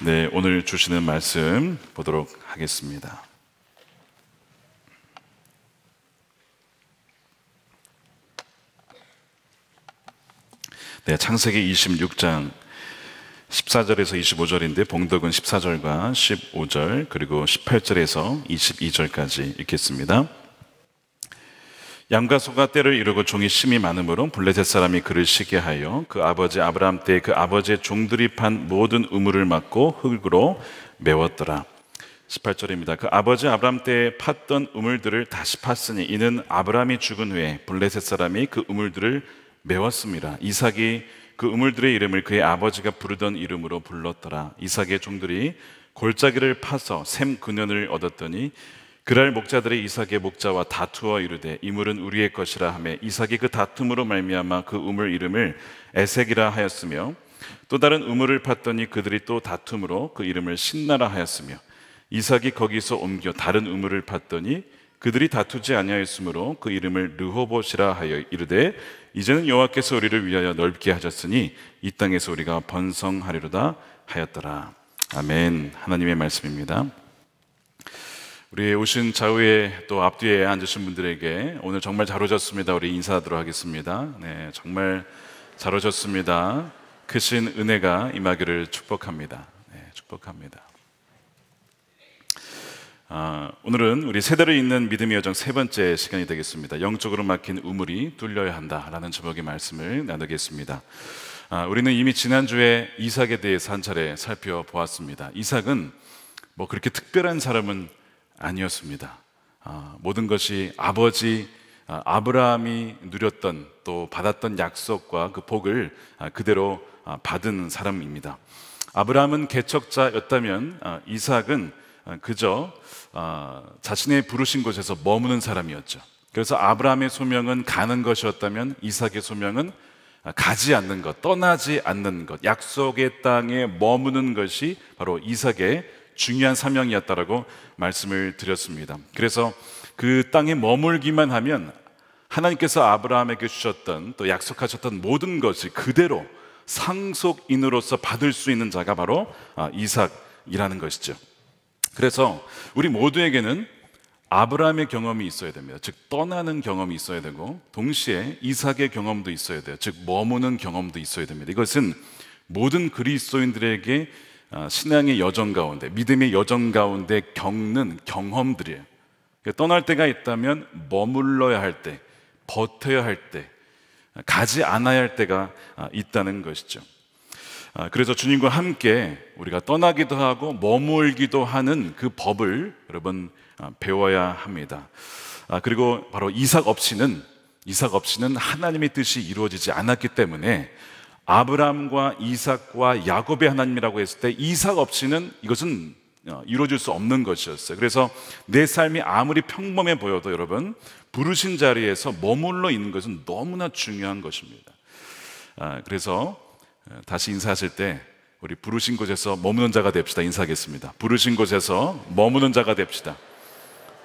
네, 오늘 주시는 말씀 보도록 하겠습니다. 네, 창세기 26장 14절에서 25절인데 봉독은 14절과 15절 그리고 18절에서 22절까지 읽겠습니다. 양과 소가 때를 이루고 종이 심이 많으므로 블레셋 사람이 그를 시기하여 그 아버지 아브라함 때 그 아버지의 종들이 판 모든 우물을 막고 흙으로 메웠더라. 18절입니다. 그 아버지 아브라함 때 팠던 우물들을 다시 팠으니 이는 아브라함이 죽은 후에 블레셋 사람이 그 우물들을 메웠습니다. 이삭이 그 우물들의 이름을 그의 아버지가 부르던 이름으로 불렀더라. 이삭의 종들이 골짜기를 파서 샘 근원을 얻었더니 그날 목자들이 이삭의 목자와 다투어 이르되 이 물은 우리의 것이라 하매 이삭이 그 다툼으로 말미암아 그 우물 이름을 에색이라 하였으며 또 다른 우물을 팠더니 그들이 또 다툼으로 그 이름을 신나라 하였으며 이삭이 거기서 옮겨 다른 우물을 팠더니 그들이 다투지 아니하였으므로 그 이름을 르호봇이라 하여 이르되 이제는 여호와께서 우리를 위하여 넓게 하셨으니 이 땅에서 우리가 번성하리로다 하였더라. 아멘. 하나님의 말씀입니다. 우리 오신 좌우에 또 앞뒤에 앉으신 분들에게 오늘 정말 잘 오셨습니다. 우리 인사하도록 하겠습니다. 네, 정말 잘 오셨습니다. 크신 은혜가 임하기를 축복합니다. 네, 축복합니다. 오늘은 우리 세대를 잇는 믿음의 여정 세 번째 시간이 되겠습니다. 영적으로 막힌 우물이 뚫려야 한다라는 제목의 말씀을 나누겠습니다. 우리는 이미 지난주에 이삭에 대해서 한 차례 살펴보았습니다. 이삭은 뭐 그렇게 특별한 사람은 아니었습니다. 모든 것이 아버지 아브라함이 누렸던 또 받았던 약속과 그 복을 그대로 받은 사람입니다. 아브라함은 개척자였다면 이삭은 그저 자신의 부르신 곳에서 머무는 사람이었죠. 그래서 아브라함의 소명은 가는 것이었다면 이삭의 소명은 가지 않는 것, 떠나지 않는 것, 약속의 땅에 머무는 것이 바로 이삭의 중요한 사명이었다라고 말씀을 드렸습니다. 그래서 그 땅에 머물기만 하면 하나님께서 아브라함에게 주셨던 또 약속하셨던 모든 것이 그대로 상속인으로서 받을 수 있는 자가 바로 이삭이라는 것이죠. 그래서 우리 모두에게는 아브라함의 경험이 있어야 됩니다. 즉 떠나는 경험이 있어야 되고 동시에 이삭의 경험도 있어야 돼요. 즉 머무는 경험도 있어야 됩니다. 이것은 모든 그리스도인들에게 신앙의 여정 가운데, 믿음의 여정 가운데 겪는 경험들이에요. 떠날 때가 있다면 머물러야 할 때, 버텨야 할 때, 가지 않아야 할 때가 있다는 것이죠. 그래서 주님과 함께 우리가 떠나기도 하고 머물기도 하는 그 법을 여러분 배워야 합니다. 그리고 바로 이삭 없이는 하나님의 뜻이 이루어지지 않았기 때문에 아브라함과 이삭과 야곱의 하나님이라고 했을 때 이삭 없이는 이것은 이루어질 수 없는 것이었어요. 그래서 내 삶이 아무리 평범해 보여도 여러분 부르신 자리에서 머물러 있는 것은 너무나 중요한 것입니다. 그래서 다시 인사하실 때 우리 부르신 곳에서 머무는 자가 됩시다. 인사하겠습니다. 부르신 곳에서 머무는 자가 됩시다.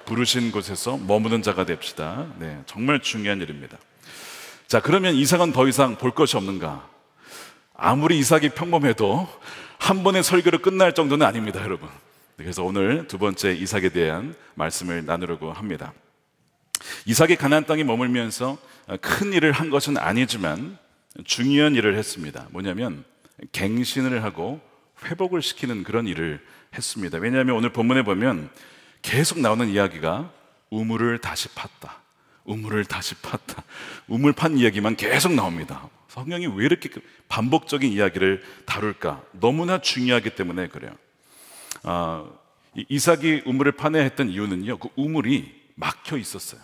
부르신 곳에서 머무는 자가 됩시다. 네, 정말 중요한 일입니다. 자, 그러면 이삭은 더 이상 볼 것이 없는가? 아무리 이삭이 평범해도 한 번의 설교로 끝날 정도는 아닙니다, 여러분. 그래서 오늘 두 번째 이삭에 대한 말씀을 나누려고 합니다. 이삭이 가나안 땅에 머물면서 큰 일을 한 것은 아니지만 중요한 일을 했습니다. 뭐냐면 갱신을 하고 회복을 시키는 그런 일을 했습니다. 왜냐하면 오늘 본문에 보면 계속 나오는 이야기가 우물을 다시 팠다, 우물을 다시 팠다, 우물 판 이야기만 계속 나옵니다. 성경이 왜 이렇게 반복적인 이야기를 다룰까? 너무나 중요하기 때문에 그래요. 이삭이 우물을 파내야 했던 이유는요, 그 우물이 막혀 있었어요.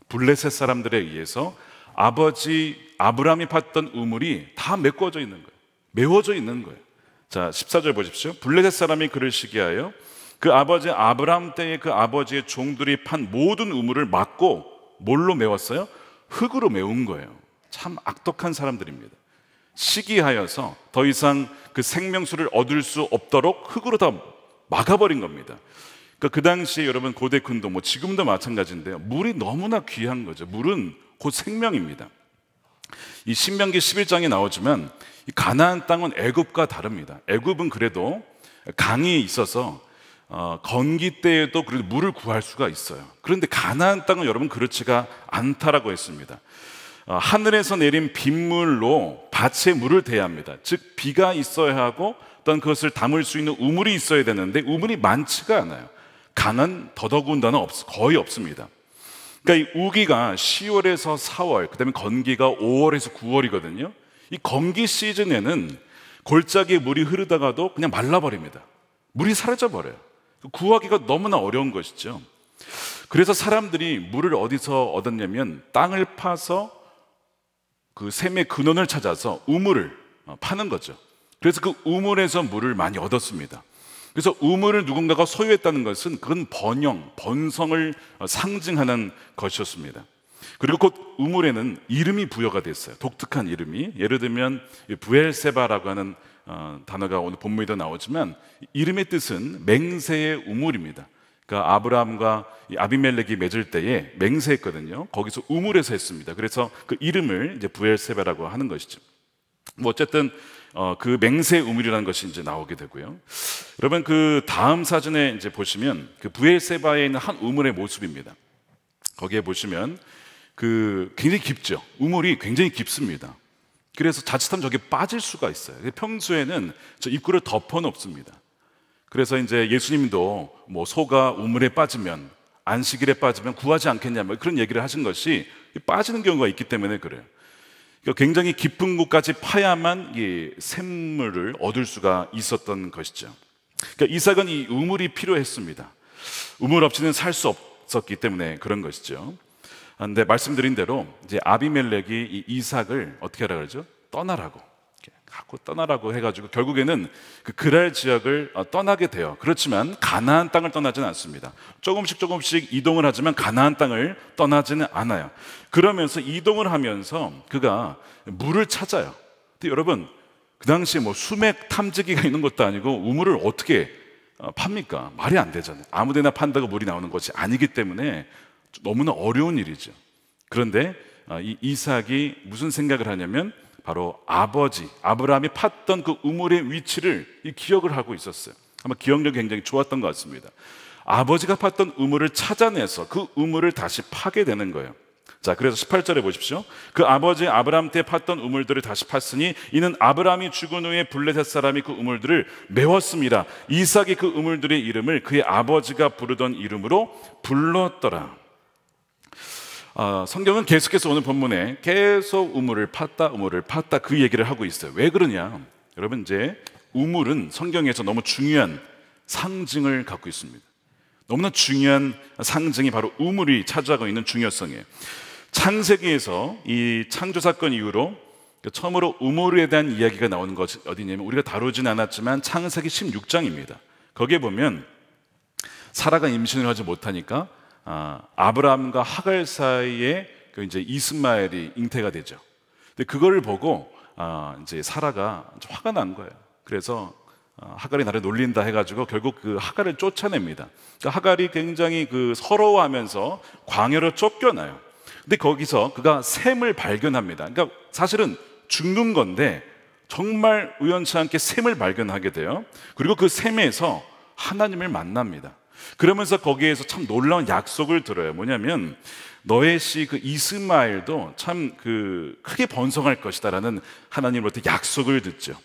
블레셋 사람들에 의해서 아버지 아브라함이 팠던 우물이 다 메꿔져 있는 거예요. 메워져 있는 거예요. 자, 14절 보십시오. 블레셋 사람이 그를 시기하여 그 아버지 아브라함 때의 그 아버지의 종들이 판 모든 우물을 막고 뭘로 메웠어요? 흙으로 메운 거예요. 참 악독한 사람들입니다. 시기하여서 더 이상 그 생명수를 얻을 수 없도록 흙으로 다 막아버린 겁니다. 그러니까 그 당시에 여러분 고대 근동, 뭐 지금도 마찬가지인데요, 물이 너무나 귀한 거죠. 물은 곧 생명입니다. 이 신명기 11장에 나오지만 이 가나안 땅은 애굽과 다릅니다. 애굽은 그래도 강이 있어서 건기 때에도 그래도 물을 구할 수가 있어요. 그런데 가나안 땅은 여러분 그렇지가 않다라고 했습니다. 하늘에서 내린 빗물로 밭에 물을 대야 합니다. 즉 비가 있어야 하고 또한 그것을 담을 수 있는 우물이 있어야 되는데 우물이 많지가 않아요. 강은 더더군다나 거의 없습니다. 그러니까 이 우기가 10월에서 4월, 그 다음에 건기가 5월에서 9월이거든요. 이 건기 시즌에는 골짜기에 물이 흐르다가도 그냥 말라버립니다. 물이 사라져버려요. 구하기가 너무나 어려운 것이죠. 그래서 사람들이 물을 어디서 얻었냐면 땅을 파서 그 샘의 근원을 찾아서 우물을 파는 거죠. 그래서 그 우물에서 물을 많이 얻었습니다. 그래서 우물을 누군가가 소유했다는 것은 그건 번성을 상징하는 것이었습니다. 그리고 곧 우물에는 이름이 부여가 됐어요. 독특한 이름이. 예를 들면 부엘세바라고 하는 단어가 오늘 본문에도 나오지만 이름의 뜻은 맹세의 우물입니다. 그러니까 아브라함과 아비멜렉이 맺을 때에 맹세했거든요. 거기서 우물에서 했습니다. 그래서 그 이름을 이제 부엘세바라고 하는 것이죠. 뭐 어쨌든 그 맹세 우물이라는 것이 이제 나오게 되고요. 여러분 그 다음 사진에 이제 보시면 그 부엘세바에 있는 한 우물의 모습입니다. 거기에 보시면 그 굉장히 깊죠. 우물이 굉장히 깊습니다. 그래서 자칫하면 저게 빠질 수가 있어요. 평소에는 저 입구를 덮어 놓습니다. 그래서 이제 예수님도 뭐 소가 우물에 빠지면 안식일에 빠지면 구하지 않겠냐 뭐 그런 얘기를 하신 것이 빠지는 경우가 있기 때문에 그래요. 굉장히 깊은 곳까지 파야만 이 샘물을 얻을 수가 있었던 것이죠. 그러니까 이삭은 이 우물이 필요했습니다. 우물 없이는 살 수 없었기 때문에 그런 것이죠. 그런데 말씀드린 대로 이제 아비멜렉이 이 이삭을 어떻게 하라 그러죠? 떠나라고 갖고 떠나라고 해가지고 결국에는 그 그랄 지역을 떠나게 돼요. 그렇지만 가나안 땅을 떠나지는 않습니다. 조금씩 이동을 하지만 가나안 땅을 떠나지는 않아요. 그러면서 이동을 하면서 그가 물을 찾아요. 근데 여러분 그 당시에 뭐 수맥 탐지기가 있는 것도 아니고 우물을 어떻게 팝니까? 말이 안 되잖아요. 아무데나 판다고 물이 나오는 것이 아니기 때문에 너무나 어려운 일이죠. 그런데 이 이삭이 무슨 생각을 하냐면 바로 아버지 아브라함이 팠던 그 우물의 위치를 기억을 하고 있었어요. 아마 기억력이 굉장히 좋았던 것 같습니다. 아버지가 팠던 우물을 찾아내서 그 우물을 다시 파게 되는 거예요. 자, 그래서 18절에 보십시오. 그 아버지 아브라함 때 팠던 우물들을 다시 팠으니 이는 아브라함이 죽은 후에 블레셋 사람이 그 우물들을 메웠습니다. 이삭이 그 우물들의 이름을 그의 아버지가 부르던 이름으로 불렀더라. 성경은 계속해서 오늘 본문에 계속 우물을 팠다 그 얘기를 하고 있어요. 왜 그러냐? 여러분 이제 우물은 성경에서 너무 중요한 상징을 갖고 있습니다. 너무나 중요한 상징이 바로 우물이 차지하고 있는 중요성이에요. 창세기에서 이 창조 사건 이후로 처음으로 우물에 대한 이야기가 나오는 것이 어디냐면 우리가 다루진 않았지만 창세기 16장입니다. 거기에 보면 사라가 임신을 하지 못하니까 아브라함과 하갈 사이에 그 이제 이스마엘이 잉태가 되죠. 근데 그걸 보고 이제 사라가 화가 난 거예요. 그래서 하갈이 나를 놀린다 해가지고 결국 그 하갈을 쫓아냅니다. 그러니까 하갈이 굉장히 그 서러워하면서 광야로 쫓겨나요. 근데 거기서 그가 샘을 발견합니다. 그러니까 사실은 죽는 건데 정말 우연치 않게 샘을 발견하게 돼요. 그리고 그 샘에서 하나님을 만납니다. 그러면서 거기에서 참 놀라운 약속을 들어요. 뭐냐면 너의 씨 그 이스마엘도 참 그 크게 번성할 것이다라는 하나님으로부터 약속을 듣죠.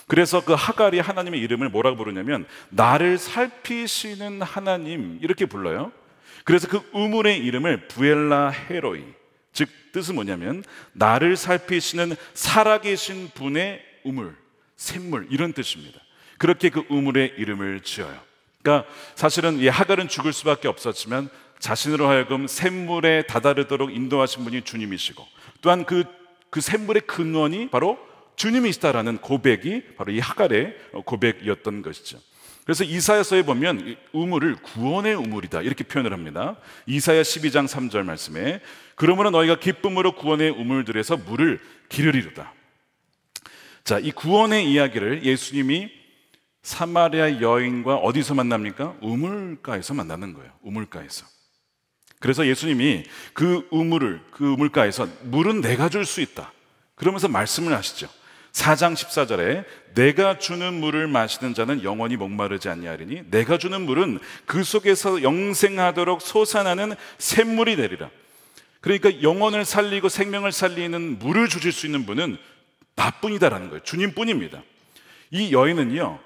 그래서 그 하갈이 하나님의 이름을 뭐라고 부르냐면 나를 살피시는 하나님 이렇게 불러요. 그래서 그 우물의 이름을 부엘라 헤로이, 즉 뜻은 뭐냐면 나를 살피시는 살아계신 분의 우물, 샘물 이런 뜻입니다. 그렇게 그 우물의 이름을 지어요. 그러니까 사실은 이 하갈은 죽을 수밖에 없었지만 자신으로 하여금 샘물에 다다르도록 인도하신 분이 주님이시고 또한 그 샘물의 근원이 바로 주님이시다라는 고백이 바로 이 하갈의 고백이었던 것이죠. 그래서 이사야서에 보면 이 우물을 구원의 우물이다 이렇게 표현을 합니다. 이사야 12장 3절 말씀에 그러므로 너희가 기쁨으로 구원의 우물들에서 물을 기르리로다. 자, 이 구원의 이야기를 예수님이 사마리아 여인과 어디서 만납니까? 우물가에서 만나는 거예요. 우물가에서. 그래서 예수님이 그 우물가에서 물은 내가 줄 수 있다 그러면서 말씀을 하시죠. 4장 14절에 내가 주는 물을 마시는 자는 영원히 목마르지 아니하리니 내가 주는 물은 그 속에서 영생하도록 솟아나는 샘물이 되리라. 그러니까 영혼을 살리고 생명을 살리는 물을 주실 수 있는 분은 나뿐이다라는 거예요. 주님뿐입니다. 이 여인은요,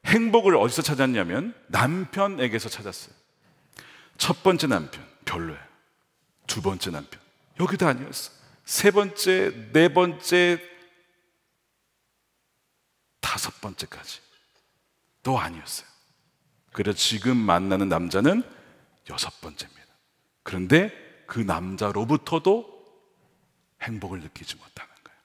행복을 어디서 찾았냐면 남편에게서 찾았어요. 첫 번째 남편 별로예요. 두 번째 남편 여기도 아니었어. 세 번째, 네 번째, 다섯 번째까지 또 아니었어요. 그래서 지금 만나는 남자는 여섯 번째입니다. 그런데 그 남자로부터도 행복을 느끼지 못하는 거예요.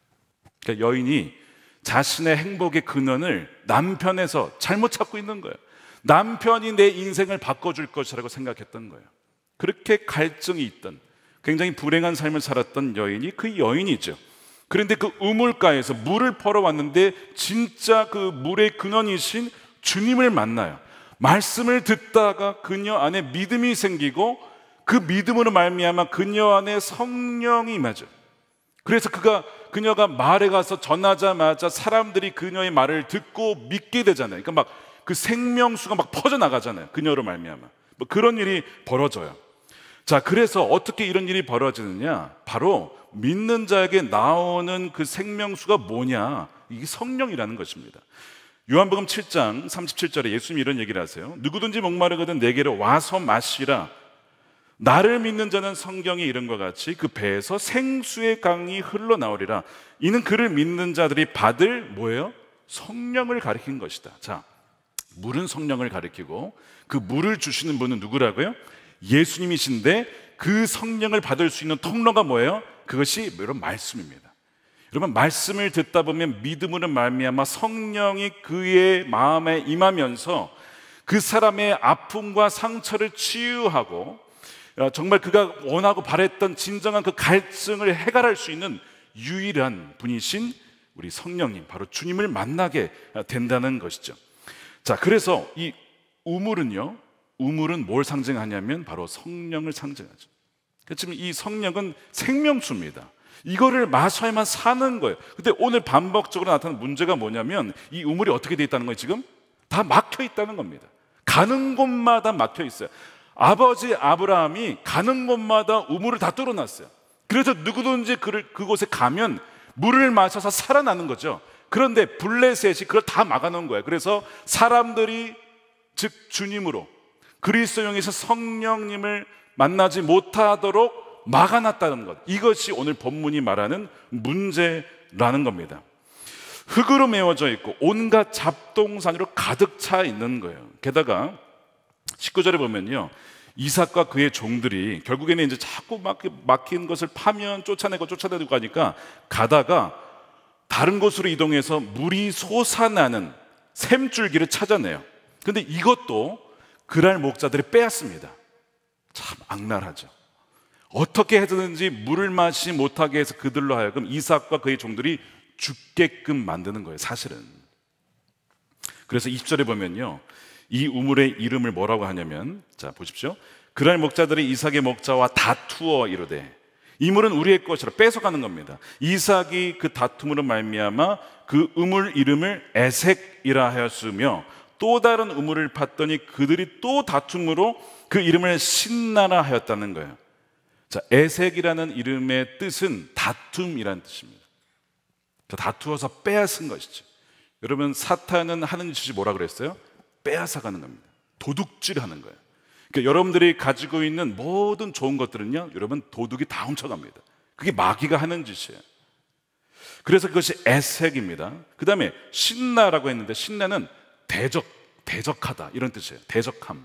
그러니까 여인이 자신의 행복의 근원을 남편에서 잘못 찾고 있는 거예요. 남편이 내 인생을 바꿔줄 것이라고 생각했던 거예요. 그렇게 갈증이 있던, 굉장히 불행한 삶을 살았던 여인이 그 여인이죠. 그런데 그 우물가에서 물을 퍼러 왔는데 진짜 그 물의 근원이신 주님을 만나요. 말씀을 듣다가 그녀 안에 믿음이 생기고 그 믿음으로 말미암아 그녀 안에 성령이 임하죠. 그래서 그녀가 마을에 가서 전하자마자 사람들이 그녀의 말을 듣고 믿게 되잖아요. 그러니까 막 그 생명수가 막 퍼져나가잖아요. 그녀로 말미암아 뭐 그런 일이 벌어져요. 자, 그래서 어떻게 이런 일이 벌어지느냐? 바로 믿는 자에게 나오는 그 생명수가 뭐냐? 이게 성령이라는 것입니다. 요한복음 7장 37절에 예수님이 이런 얘기를 하세요. 누구든지 목마르거든 내게로 와서 마시라. 나를 믿는 자는 성경이 이름과 같이 그 배에서 생수의 강이 흘러나오리라. 이는 그를 믿는 자들이 받을 뭐예요? 성령을 가리킨 것이다. 자, 물은 성령을 가리키고 그 물을 주시는 분은 누구라고요? 예수님이신데 그 성령을 받을 수 있는 통로가 뭐예요? 그것이 여러분 말씀입니다. 여러분 말씀을 듣다 보면 믿음으로 말미암아 성령이 그의 마음에 임하면서 그 사람의 아픔과 상처를 치유하고 정말 그가 원하고 바랬던 진정한 그 갈증을 해결할 수 있는 유일한 분이신 우리 성령님, 바로 주님을 만나게 된다는 것이죠. 자, 그래서 이 우물은 뭘 상징하냐면 바로 성령을 상징하죠. 지금 이 성령은 생명수입니다. 이거를 마셔야만 사는 거예요. 근데 오늘 반복적으로 나타나는 문제가 뭐냐면 이 우물이 어떻게 돼 있다는 거예요? 지금 다 막혀 있다는 겁니다. 가는 곳마다 막혀 있어요. 아버지 아브라함이 가는 곳마다 우물을 다 뚫어놨어요. 그래서 누구든지 그곳에 가면 물을 마셔서 살아나는 거죠. 그런데 블레셋이 그걸 다 막아놓은 거예요. 그래서 사람들이 즉 주님으로 그리스도용에서 성령님을 만나지 못하도록 막아놨다는 것, 이것이 오늘 본문이 말하는 문제라는 겁니다. 흙으로 메워져 있고 온갖 잡동사니로 가득 차 있는 거예요. 게다가 19절에 보면요, 이삭과 그의 종들이 결국에는 이제 자꾸 막힌 것을 파면 쫓아내고 가니까 가다가 다른 곳으로 이동해서 물이 솟아나는 샘줄기를 찾아내요. 근데 이것도 그랄 목자들이 빼앗습니다. 참 악랄하죠. 어떻게 해서든지 물을 마시지 못하게 해서 그들로 하여금 이삭과 그의 종들이 죽게끔 만드는 거예요, 사실은. 그래서 20절에 보면요, 이 우물의 이름을 뭐라고 하냐면, 자 보십시오. 그날 목자들이 이삭의 목자와 다투어 이르되 이 물은 우리의 것이라 뺏어가는 겁니다. 이삭이 그 다툼으로 말미암아 그 우물 이름을 에색이라 하였으며 또 다른 우물을 팠더니 그들이 또 다툼으로 그 이름을 신나라 하였다는 거예요. 자, 에색이라는 이름의 뜻은 다툼이라는 뜻입니다. 다투어서 빼앗은 것이죠. 여러분, 사탄은 하는 짓이 뭐라 그랬어요? 빼앗아가는 겁니다. 도둑질하는 거예요. 그러니까 여러분들이 가지고 있는 모든 좋은 것들은요, 여러분 도둑이 다 훔쳐갑니다. 그게 마귀가 하는 짓이에요. 그래서 그것이 에색입니다. 그 다음에 신나라고 했는데 신나는 대적하다 이런 뜻이에요. 대적함.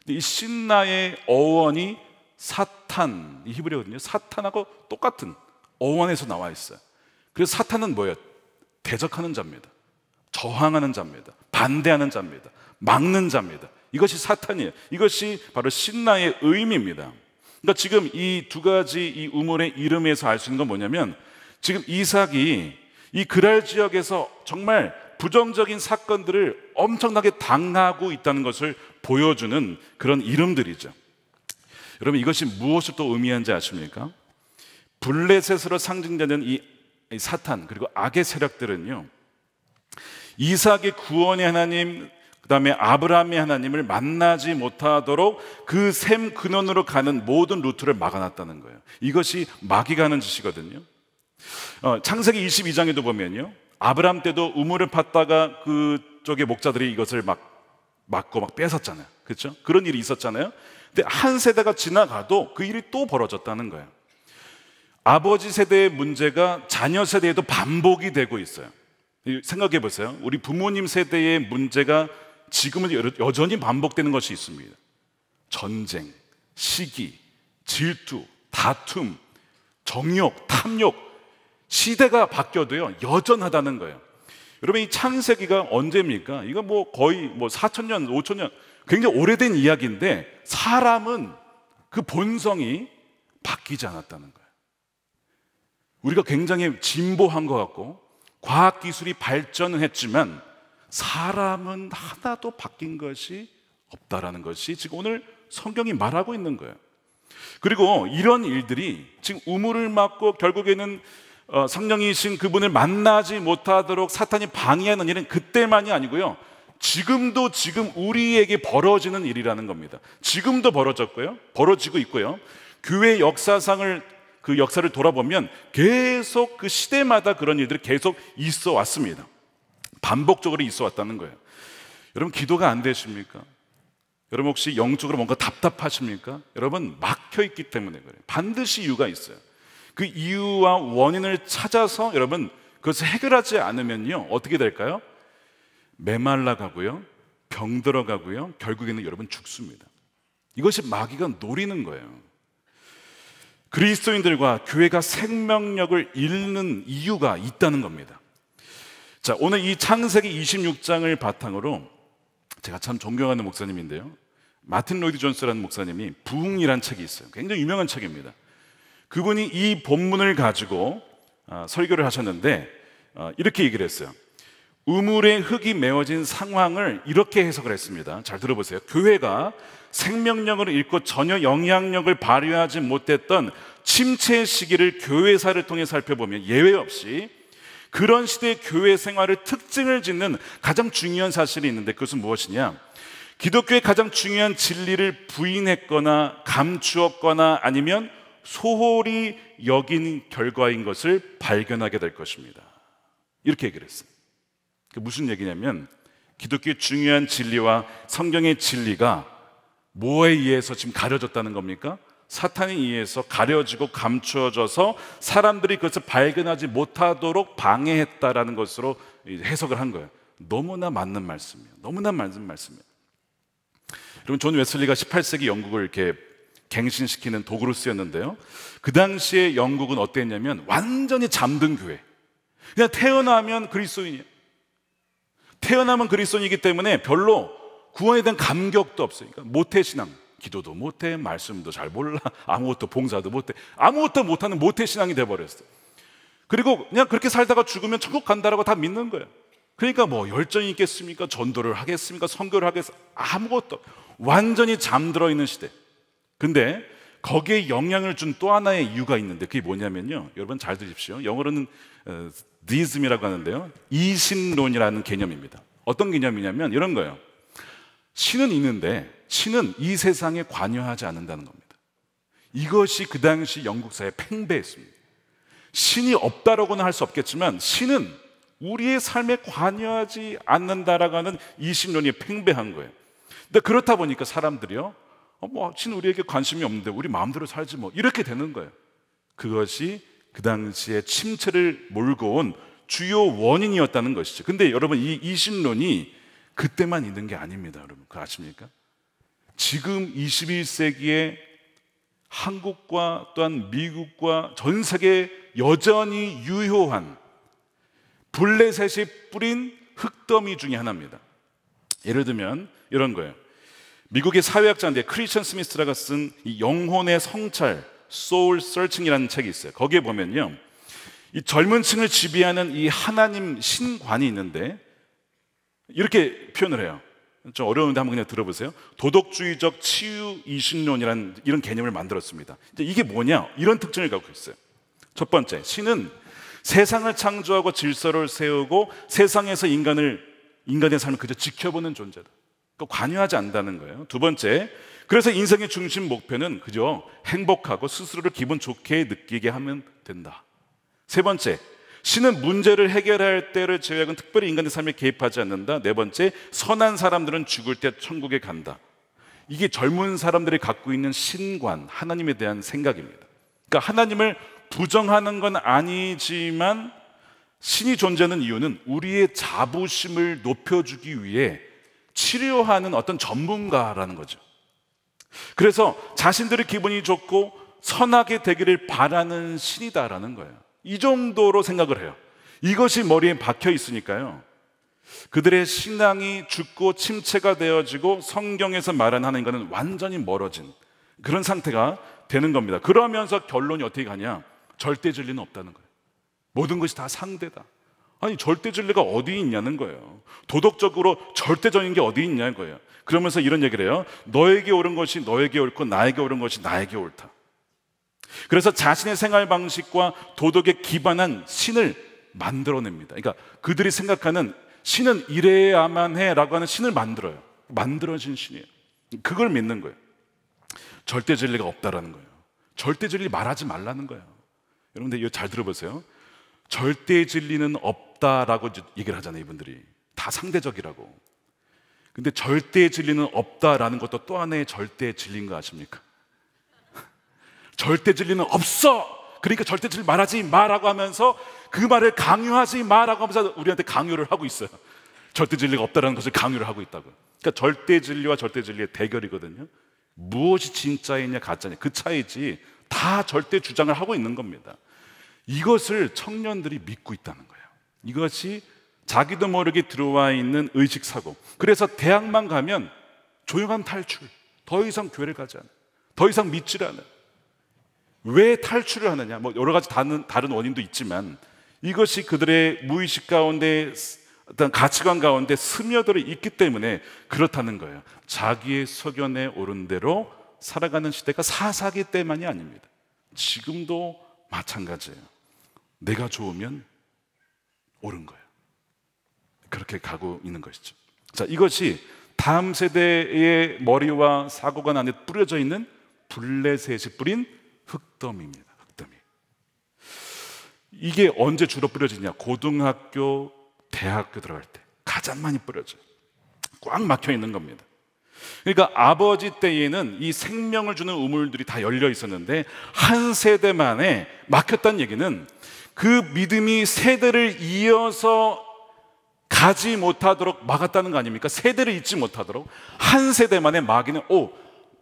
이 신나의 어원이 사탄, 이 히브리어거든요. 사탄하고 똑같은 어원에서 나와 있어요. 그래서 사탄은 뭐예요? 대적하는 자입니다. 저항하는 자입니다. 반대하는 자입니다. 막는 자입니다. 이것이 사탄이에요. 이것이 바로 신나의 의미입니다. 그러니까 지금 이 두 가지 이 우물의 이름에서 알 수 있는 건 뭐냐면, 지금 이삭이 이 그랄 지역에서 정말 부정적인 사건들을 엄청나게 당하고 있다는 것을 보여주는 그런 이름들이죠. 여러분, 이것이 무엇을 또 의미하는지 아십니까? 블레셋으로 상징되는 이 이 사탄 그리고 악의 세력들은요, 이삭의 구원의 하나님, 그 다음에 아브라함의 하나님을 만나지 못하도록 그 샘 근원으로 가는 모든 루트를 막아놨다는 거예요. 이것이 마귀가 하는 짓이거든요. 창세기 22장에도 보면요, 아브라함 때도 우물을 팠다가 그쪽의 목자들이 이것을 막고 막 뺏었잖아요. 그렇죠? 그런 일이 있었잖아요. 근데 한 세대가 지나가도 그 일이 또 벌어졌다는 거예요. 아버지 세대의 문제가 자녀 세대에도 반복이 되고 있어요. 생각해 보세요. 우리 부모님 세대의 문제가 지금은 여전히 반복되는 것이 있습니다. 전쟁, 시기, 질투, 다툼, 정욕, 탐욕, 시대가 바뀌어도요 여전하다는 거예요. 여러분, 이 창세기가 언제입니까? 이거 거의 4,000년, 5,000년, 굉장히 오래된 이야기인데 사람은 그 본성이 바뀌지 않았다는 거예요. 우리가 굉장히 진보한 것 같고 과학기술이 발전은 했지만 사람은 하나도 바뀐 것이 없다라는 것이 지금 오늘 성경이 말하고 있는 거예요. 그리고 이런 일들이 지금 우물을 막고 결국에는 성령이신 그분을 만나지 못하도록 사탄이 방해하는 일은 그때만이 아니고요, 지금 우리에게 벌어지는 일이라는 겁니다. 지금도 벌어지고 있고요. 교회 역사상을, 그 역사를 돌아보면 계속 그 시대마다 그런 일들이 계속 있어 왔습니다. 반복적으로 있어 왔다는 거예요. 여러분, 기도가 안 되십니까? 여러분, 혹시 영적으로 뭔가 답답하십니까? 여러분, 막혀 있기 때문에 그래요. 반드시 이유가 있어요. 그 이유와 원인을 찾아서 여러분 그것을 해결하지 않으면요 어떻게 될까요? 메말라 가고요, 병들어 가고요, 결국에는 여러분 죽습니다. 이것이 마귀가 노리는 거예요. 그리스도인들과 교회가 생명력을 잃는 이유가 있다는 겁니다. 자, 오늘 이 창세기 26장을 바탕으로 제가 참 존경하는 목사님인데요, 마틴 로이드 존스라는 목사님이 부흥이라는 책이 있어요. 굉장히 유명한 책입니다. 그분이 이 본문을 가지고 설교를 하셨는데 이렇게 얘기를 했어요. 우물에 흙이 메워진 상황을 이렇게 해석을 했습니다. 잘 들어보세요. 교회가 생명력을 잃고 전혀 영향력을 발휘하지 못했던 침체 시기를 교회사를 통해 살펴보면 예외 없이 그런 시대의 교회 생활을 특징을 짓는 가장 중요한 사실이 있는데, 그것은 무엇이냐? 기독교의 가장 중요한 진리를 부인했거나 감추었거나 아니면 소홀히 여긴 결과인 것을 발견하게 될 것입니다. 이렇게 얘기를 했어요. 그게 무슨 얘기냐면, 기독교의 중요한 진리와 성경의 진리가 뭐에 의해서 지금 가려졌다는 겁니까? 사탄에 의해서 가려지고 감추어져서 사람들이 그것을 발견하지 못하도록 방해했다라는 것으로 해석을 한 거예요. 너무나 맞는 말씀이에요. 너무나 맞는 말씀이에요. 여러분, 존 웨슬리가 18세기 영국을 이렇게 갱신시키는 도구로 쓰였는데요, 그 당시에 영국은 어땠냐면 완전히 잠든 교회. 그냥 태어나면 그리스도인이에요. 태어나면 그리스도인이기 때문에 별로 구원에 대한 감격도 없어요. 그러니까 모태신앙, 기도도 못해, 말씀도 잘 몰라, 아무것도 봉사도 못해, 아무것도 못하는 모태신앙이 돼버렸어요. 그리고 그냥 그렇게 살다가 죽으면 천국 간다라고 다 믿는 거예요. 그러니까 열정이 있겠습니까? 전도를 하겠습니까? 선교를 하겠습니까? 아무것도, 완전히 잠들어 있는 시대. 근데 거기에 영향을 준 또 하나의 이유가 있는데, 그게 뭐냐면요, 여러분 잘 들으십시오. 영어로는 디즘이라고 하는데요, 이신론이라는 개념입니다. 어떤 개념이냐면 이런 거예요. 신은 있는데 신은 이 세상에 관여하지 않는다는 겁니다. 이것이 그 당시 영국 사회에 팽배했습니다. 신이 없다라고는 할 수 없겠지만 신은 우리의 삶에 관여하지 않는다라고 하는 이신론이 팽배한 거예요. 근데 그렇다 보니까 사람들이요, 신 우리에게 관심이 없는데 우리 마음대로 살지 이렇게 되는 거예요. 그것이 그 당시에 침체를 몰고 온 주요 원인이었다는 것이죠. 근데 여러분, 이 이신론이 그때만 있는 게 아닙니다. 여러분, 그거 아십니까? 지금 21세기에 한국과 또한 미국과 전 세계에 여전히 유효한 블레셋이 뿌린 흙더미 중에 하나입니다. 예를 들면 이런 거예요. 미국의 사회학자인데 크리스천 스미스라가 쓴 이 영혼의 성찰, 소울 서칭이라는 책이 있어요. 거기에 보면요, 이 젊은 층을 지배하는 이 하나님 신관이 있는데 이렇게 표현을 해요. 좀 어려운데 한번 그냥 들어보세요. 도덕주의적 치유 이신론이라는 이런 개념을 만들었습니다. 이게 뭐냐? 이런 특징을 갖고 있어요. 첫 번째, 신은 세상을 창조하고 질서를 세우고 세상에서 인간의 삶을 그저 지켜보는 존재다. 관여하지 않는다는 거예요. 두 번째, 그래서 인생의 중심 목표는 그저 행복하고 스스로를 기분 좋게 느끼게 하면 된다. 세 번째, 신은 문제를 해결할 때를 제외하고는 특별히 인간의 삶에 개입하지 않는다. 네 번째, 선한 사람들은 죽을 때 천국에 간다. 이게 젊은 사람들이 갖고 있는 신관, 하나님에 대한 생각입니다. 그러니까 하나님을 부정하는 건 아니지만 신이 존재하는 이유는 우리의 자부심을 높여주기 위해 치료하는 어떤 전문가라는 거죠. 그래서 자신들의 기분이 좋고 선하게 되기를 바라는 신이다라는 거예요. 이 정도로 생각을 해요. 이것이 머리에 박혀 있으니까요, 그들의 신앙이 죽고 침체가 되어지고 성경에서 말하는 하나님과는 완전히 멀어진 그런 상태가 되는 겁니다. 그러면서 결론이 어떻게 가냐? 절대 진리는 없다는 거예요. 모든 것이 다 상대다. 아니, 절대 진리가 어디 있냐는 거예요. 도덕적으로 절대적인 게 어디 있냐는 거예요. 그러면서 이런 얘기를 해요. 너에게 옳은 것이 너에게 옳고 나에게 옳은 것이 나에게 옳다. 그래서 자신의 생활 방식과 도덕에 기반한 신을 만들어냅니다. 그러니까 그들이 생각하는 신은 이래야만 해라고 하는 신을 만들어요. 만들어진 신이에요. 그걸 믿는 거예요. 절대 진리가 없다라는 거예요. 절대 진리 말하지 말라는 거예요. 여러분들 이거 잘 들어보세요. 절대 진리는 없다라고 얘기를 하잖아요. 이분들이 다 상대적이라고. 근데 절대 진리는 없다라는 것도 또 하나의 절대 진리인 거 아십니까? 절대 진리는 없어. 그러니까 절대 진리 말하지 마라고 하면서 그 말을 강요하지 마라고 하면서 우리한테 강요를 하고 있어요. 절대 진리가 없다라는 것을 강요를 하고 있다고요. 그러니까 절대 진리와 절대 진리의 대결이거든요. 무엇이 진짜이냐 가짜냐 그 차이지 다 절대 주장을 하고 있는 겁니다. 이것을 청년들이 믿고 있다는 거예요. 이것이 자기도 모르게 들어와 있는 의식사고. 그래서 대학만 가면 조용한 탈출, 더 이상 교회를 가지 않아, 더 이상 믿질 않아. 왜 탈출을 하느냐? 뭐 여러 가지 다른 원인도 있지만 이것이 그들의 무의식 가운데 어떤 가치관 가운데 스며들어 있기 때문에 그렇다는 거예요. 자기의 소견에 옳은 대로 살아가는 시대가 사사기 때만이 아닙니다. 지금도 마찬가지예요. 내가 좋으면 옳은 거예요. 그렇게 가고 있는 것이죠. 자, 이것이 다음 세대의 머리와 사고관 안에 뿌려져 있는 블레셋이 뿌린 흙더미입니다. 흙더미. 이게 언제 주로 뿌려지냐? 고등학교, 대학교 들어갈 때 가장 많이 뿌려져요. 꽉 막혀 있는 겁니다. 그러니까 아버지 때에는 이 생명을 주는 우물들이 다 열려 있었는데 한 세대 만에 막혔다는 얘기는 그 믿음이 세대를 이어서 가지 못하도록 막았다는 거 아닙니까? 세대를 잇지 못하도록 한 세대 만에 마귀는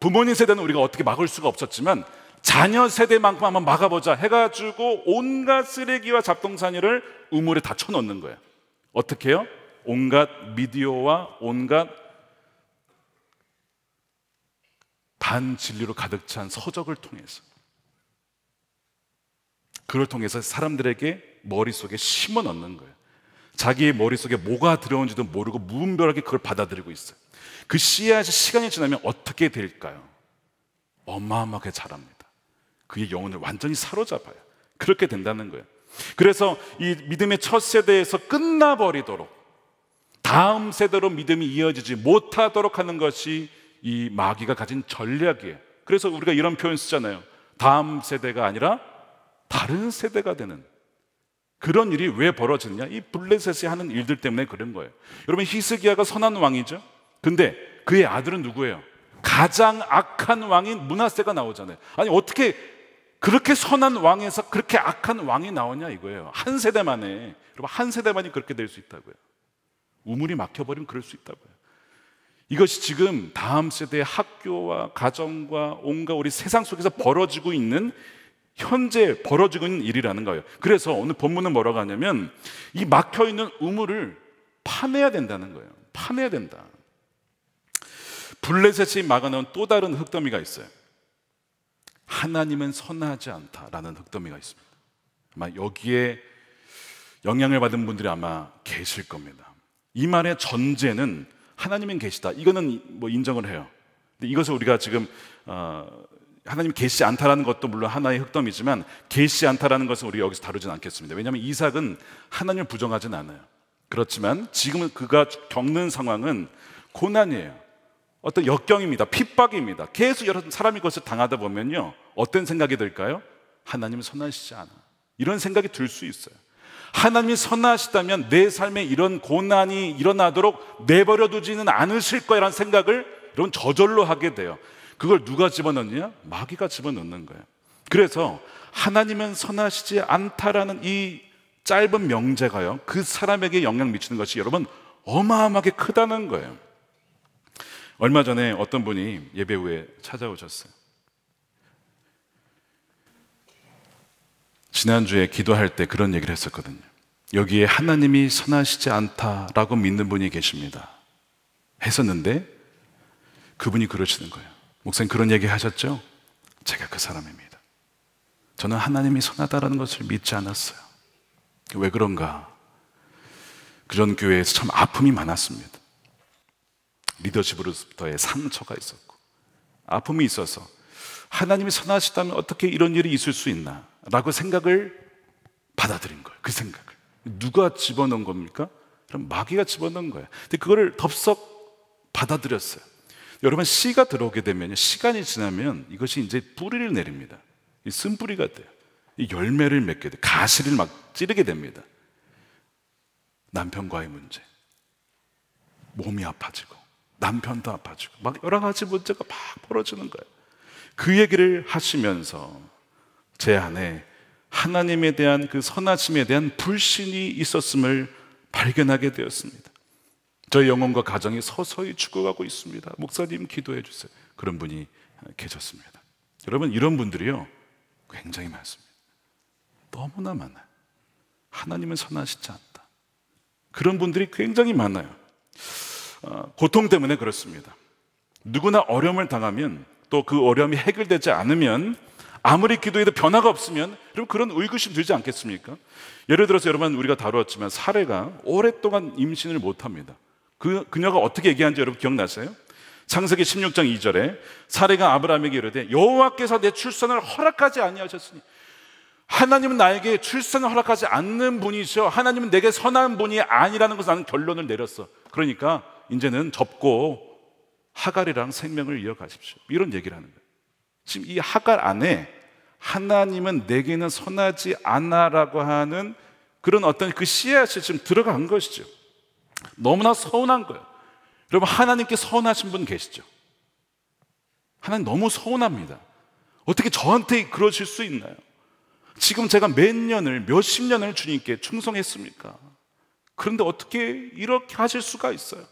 부모님 세대는 우리가 어떻게 막을 수가 없었지만 자녀 세대만큼 한번 막아보자 해가지고 온갖 쓰레기와 잡동사니를 우물에 다 쳐넣는 거예요. 어떻게 해요? 온갖 미디어와 온갖 반진리로 가득 찬 서적을 통해서, 그걸 통해서 사람들에게 머릿속에 심어 넣는 거예요. 자기의 머릿속에 뭐가 들어온지도 모르고 무분별하게 그걸 받아들이고 있어요. 그 씨앗이 시간이 지나면 어떻게 될까요? 어마어마하게 자랍니다. 그의 영혼을 완전히 사로잡아요. 그렇게 된다는 거예요. 그래서 이 믿음의 첫 세대에서 끝나버리도록 다음 세대로 믿음이 이어지지 못하도록 하는 것이 이 마귀가 가진 전략이에요. 그래서 우리가 이런 표현 쓰잖아요. 다음 세대가 아니라 다른 세대가 되는 그런 일이 왜 벌어지느냐? 이 블레셋이 하는 일들 때문에 그런 거예요. 여러분, 히스기야가 선한 왕이죠. 근데 그의 아들은 누구예요? 가장 악한 왕인 므낫세가 나오잖아요. 아니, 어떻게 그렇게 선한 왕에서 그렇게 악한 왕이 나오냐 이거예요. 한 세대 만에. 여러분, 한 세대만이 그렇게 될 수 있다고요. 우물이 막혀버리면 그럴 수 있다고요. 이것이 지금 다음 세대의 학교와 가정과 온갖 우리 세상 속에서 벌어지고 있는, 현재 벌어지고 있는 일이라는 거예요. 그래서 오늘 본문은 뭐라고 하냐면 이 막혀있는 우물을 파내야 된다는 거예요. 파내야 된다. 블레셋이 막아놓은 또 다른 흙더미가 있어요. 하나님은 선하지 않다라는 흙더미가 있습니다. 아마 여기에 영향을 받은 분들이 아마 계실 겁니다. 이 말의 전제는 하나님은 계시다. 이거는 뭐 인정을 해요. 근데 이것을 우리가 지금 하나님이 계시지 않다라는 것도 물론 하나의 흑점이지만 계시지 않다라는 것은 우리 여기서 다루지는 않겠습니다. 왜냐하면 이삭은 하나님을 부정하진 않아요. 그렇지만 지금은 그가 겪는 상황은 고난이에요. 어떤 역경입니다. 핍박입니다. 계속 여러 사람이 그것을 당하다 보면요, 어떤 생각이 들까요? 하나님은 선하시지 않아. 이런 생각이 들 수 있어요. 하나님이 선하시다면 내 삶에 이런 고난이 일어나도록 내버려 두지는 않으실 거라는 생각을 여러분 저절로 하게 돼요. 그걸 누가 집어넣느냐? 마귀가 집어넣는 거예요. 그래서 하나님은 선하시지 않다라는 이 짧은 명제가요, 그 사람에게 영향 미치는 것이 여러분 어마어마하게 크다는 거예요. 얼마 전에 어떤 분이 예배 후에 찾아오셨어요. 지난주에 기도할 때 그런 얘기를 했었거든요. 여기에 하나님이 선하시지 않다라고 믿는 분이 계십니다 했었는데, 그분이 그러시는 거예요. 목사님 그런 얘기 하셨죠? 제가 그 사람입니다. 저는 하나님이 선하다라는 것을 믿지 않았어요. 왜 그런가? 그런 교회에서 참 아픔이 많았습니다. 리더십으로부터의 상처가 있었고 아픔이 있어서 하나님이 선하시다면 어떻게 이런 일이 있을 수 있나 라고 생각을 받아들인 거예요. 그 생각을 누가 집어넣은 겁니까? 그럼 마귀가 집어넣은 거예요. 근데 그거를 덥석 받아들였어요. 여러분, 씨가 들어오게 되면, 시간이 지나면 이것이 이제 뿌리를 내립니다. 이 쓴뿌리가 돼요. 이 열매를 맺게 돼요. 가시를 막 찌르게 됩니다. 남편과의 문제, 몸이 아파지고 남편도 아파지고 막 여러 가지 문제가 막 벌어지는 거예요. 그 얘기를 하시면서 제 안에 하나님에 대한 그 선하심에 대한 불신이 있었음을 발견하게 되었습니다. 저희 영혼과 가정이 서서히 죽어가고 있습니다. 목사님 기도해 주세요. 그런 분이 계셨습니다. 여러분, 이런 분들이요 굉장히 많습니다. 너무나 많아요. 하나님은 선하시지 않다. 그런 분들이 굉장히 많아요. 고통 때문에 그렇습니다. 누구나 어려움을 당하면, 또 그 어려움이 해결되지 않으면, 아무리 기도해도 변화가 없으면 여러분 그런 의구심 들지 않겠습니까? 예를 들어서 여러분, 우리가 다루었지만 사례가 오랫동안 임신을 못합니다. 그녀가 어떻게 얘기하는지 여러분 기억나세요? 창세기 16장 2절에 사례가 아브라함에게 이르되 여호와께서 내 출산을 허락하지 아니하셨으니, 하나님은 나에게 출산을 허락하지 않는 분이셔, 하나님은 내게 선한 분이 아니라는 것을 나는 결론을 내렸어. 그러니까 이제는 접고 하갈이랑 생명을 이어가십시오, 이런 얘기를 하는 거예요. 지금 이 하갈 안에 하나님은 내게는 선하지 않아라고 하는 그런 어떤 그 씨앗이 지금 들어간 것이죠. 너무나 서운한 거예요. 여러분, 하나님께 서운하신 분 계시죠? 하나님 너무 서운합니다. 어떻게 저한테 그러실 수 있나요? 지금 제가 몇십 년을 주님께 충성했습니까? 그런데 어떻게 이렇게 하실 수가 있어요?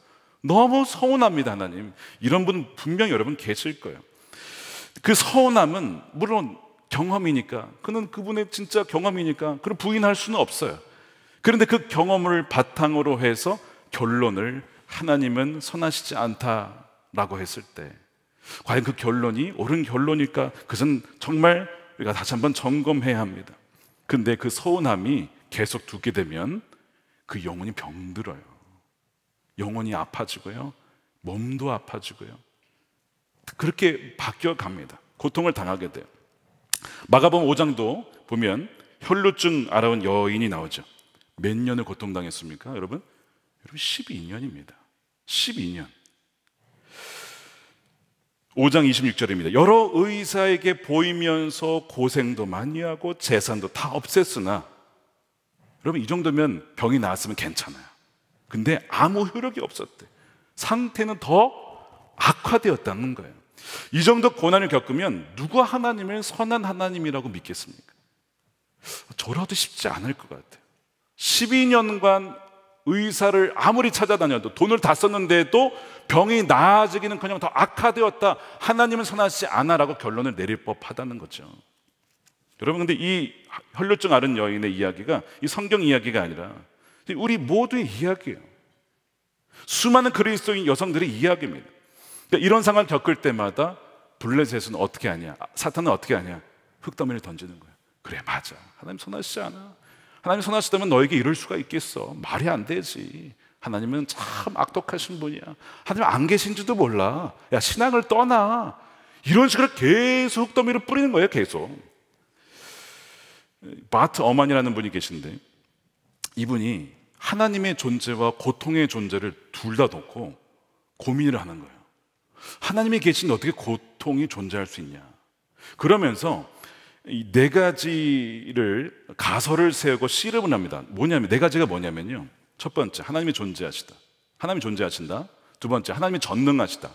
너무 서운합니다. 하나님, 이런 분 분명히 여러분 계실 거예요. 그 서운함은 물론 경험이니까, 그분의 진짜 경험이니까 그걸 부인할 수는 없어요. 그런데 그 경험을 바탕으로 해서 결론을 하나님은 선하시지 않다라고 했을 때, 과연 그 결론이 옳은 결론일까? 그것은 정말 우리가 다시 한번 점검해야 합니다. 근데 그 서운함이 계속 두게 되면 그 영혼이 병들어요. 영혼이 아파지고요, 몸도 아파지고요, 그렇게 바뀌어 갑니다. 고통을 당하게 돼요. 마가복음 5장도 보면 혈루증 앓아온 여인이 나오죠. 몇 년을 고통당했습니까? 여러분 12년입니다. 12년. 5장 26절입니다. 여러 의사에게 보이면서 고생도 많이 하고 재산도 다 없앴으나, 여러분 이 정도면 병이 나았으면 괜찮아요. 근데 아무 효력이 없었대. 상태는 더 악화되었다는 거예요. 이 정도 고난을 겪으면 누가 하나님을 선한 하나님이라고 믿겠습니까? 저라도 쉽지 않을 것 같아요. 12년간 의사를 아무리 찾아다녀도, 돈을 다 썼는데도 병이 나아지기는 그냥 더 악화되었다, 하나님은 선하시지 않아라고 결론을 내릴 법하다는 거죠. 여러분, 근데 이 혈루증 앓은 여인의 이야기가 이 성경 이야기가 아니라 우리 모두의 이야기예요. 수많은 그리스도인 여성들의 이야기입니다. 그러니까 이런 상황을 겪을 때마다 블레셋은 어떻게 하냐, 사탄은 어떻게 하냐, 흙더미를 던지는 거예요. 그래, 맞아, 하나님 선하시지 않아. 하나님 선하시다면 너에게 이럴 수가 있겠어? 말이 안 되지. 하나님은 참 악독하신 분이야. 하나님 안 계신지도 몰라. 야, 신앙을 떠나. 이런 식으로 계속 흙더미를 뿌리는 거예요. 계속. 바트 어만이라는 분이 계신데, 이분이 하나님의 존재와 고통의 존재를 둘 다 놓고 고민을 하는 거예요. 하나님이 계신데 어떻게 고통이 존재할 수 있냐. 그러면서 이 네 가지를 가설을 세우고 씨름을 합니다. 뭐냐면, 네 가지가 뭐냐면요, 첫 번째, 하나님이 존재하시다. 하나님이 존재하신다. 두 번째, 하나님이 전능하시다.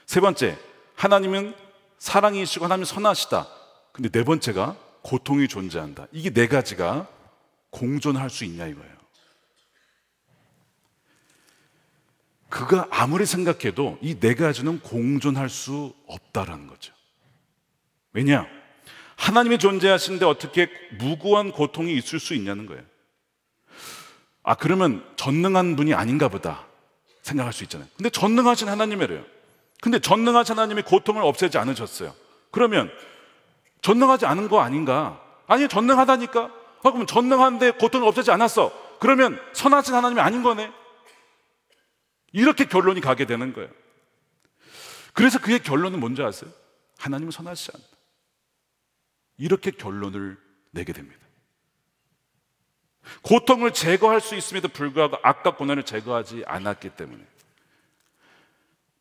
세 번째, 하나님은 사랑이시고 하나님은 선하시다. 근데 네 번째가 고통이 존재한다. 이게 네 가지가 공존할 수 있냐 이거예요. 그가 아무리 생각해도 이 네 가지는 공존할 수 없다라는 거죠. 왜냐? 하나님이 존재하시는데 어떻게 무고한 고통이 있을 수 있냐는 거예요. 아, 그러면 전능한 분이 아닌가 보다 생각할 수 있잖아요. 근데 전능하신 하나님이래요. 근데 전능하신 하나님이 고통을 없애지 않으셨어요. 그러면 전능하지 않은 거 아닌가? 아니, 전능하다니까? 아, 그럼 전능한데 고통을 없애지 않았어. 그러면 선하신 하나님이 아닌 거네? 이렇게 결론이 가게 되는 거예요. 그래서 그의 결론은 뭔지 아세요? 하나님은 선하시지 않다. 이렇게 결론을 내게 됩니다. 고통을 제거할 수 있음에도 불구하고 악과 고난을 제거하지 않았기 때문에,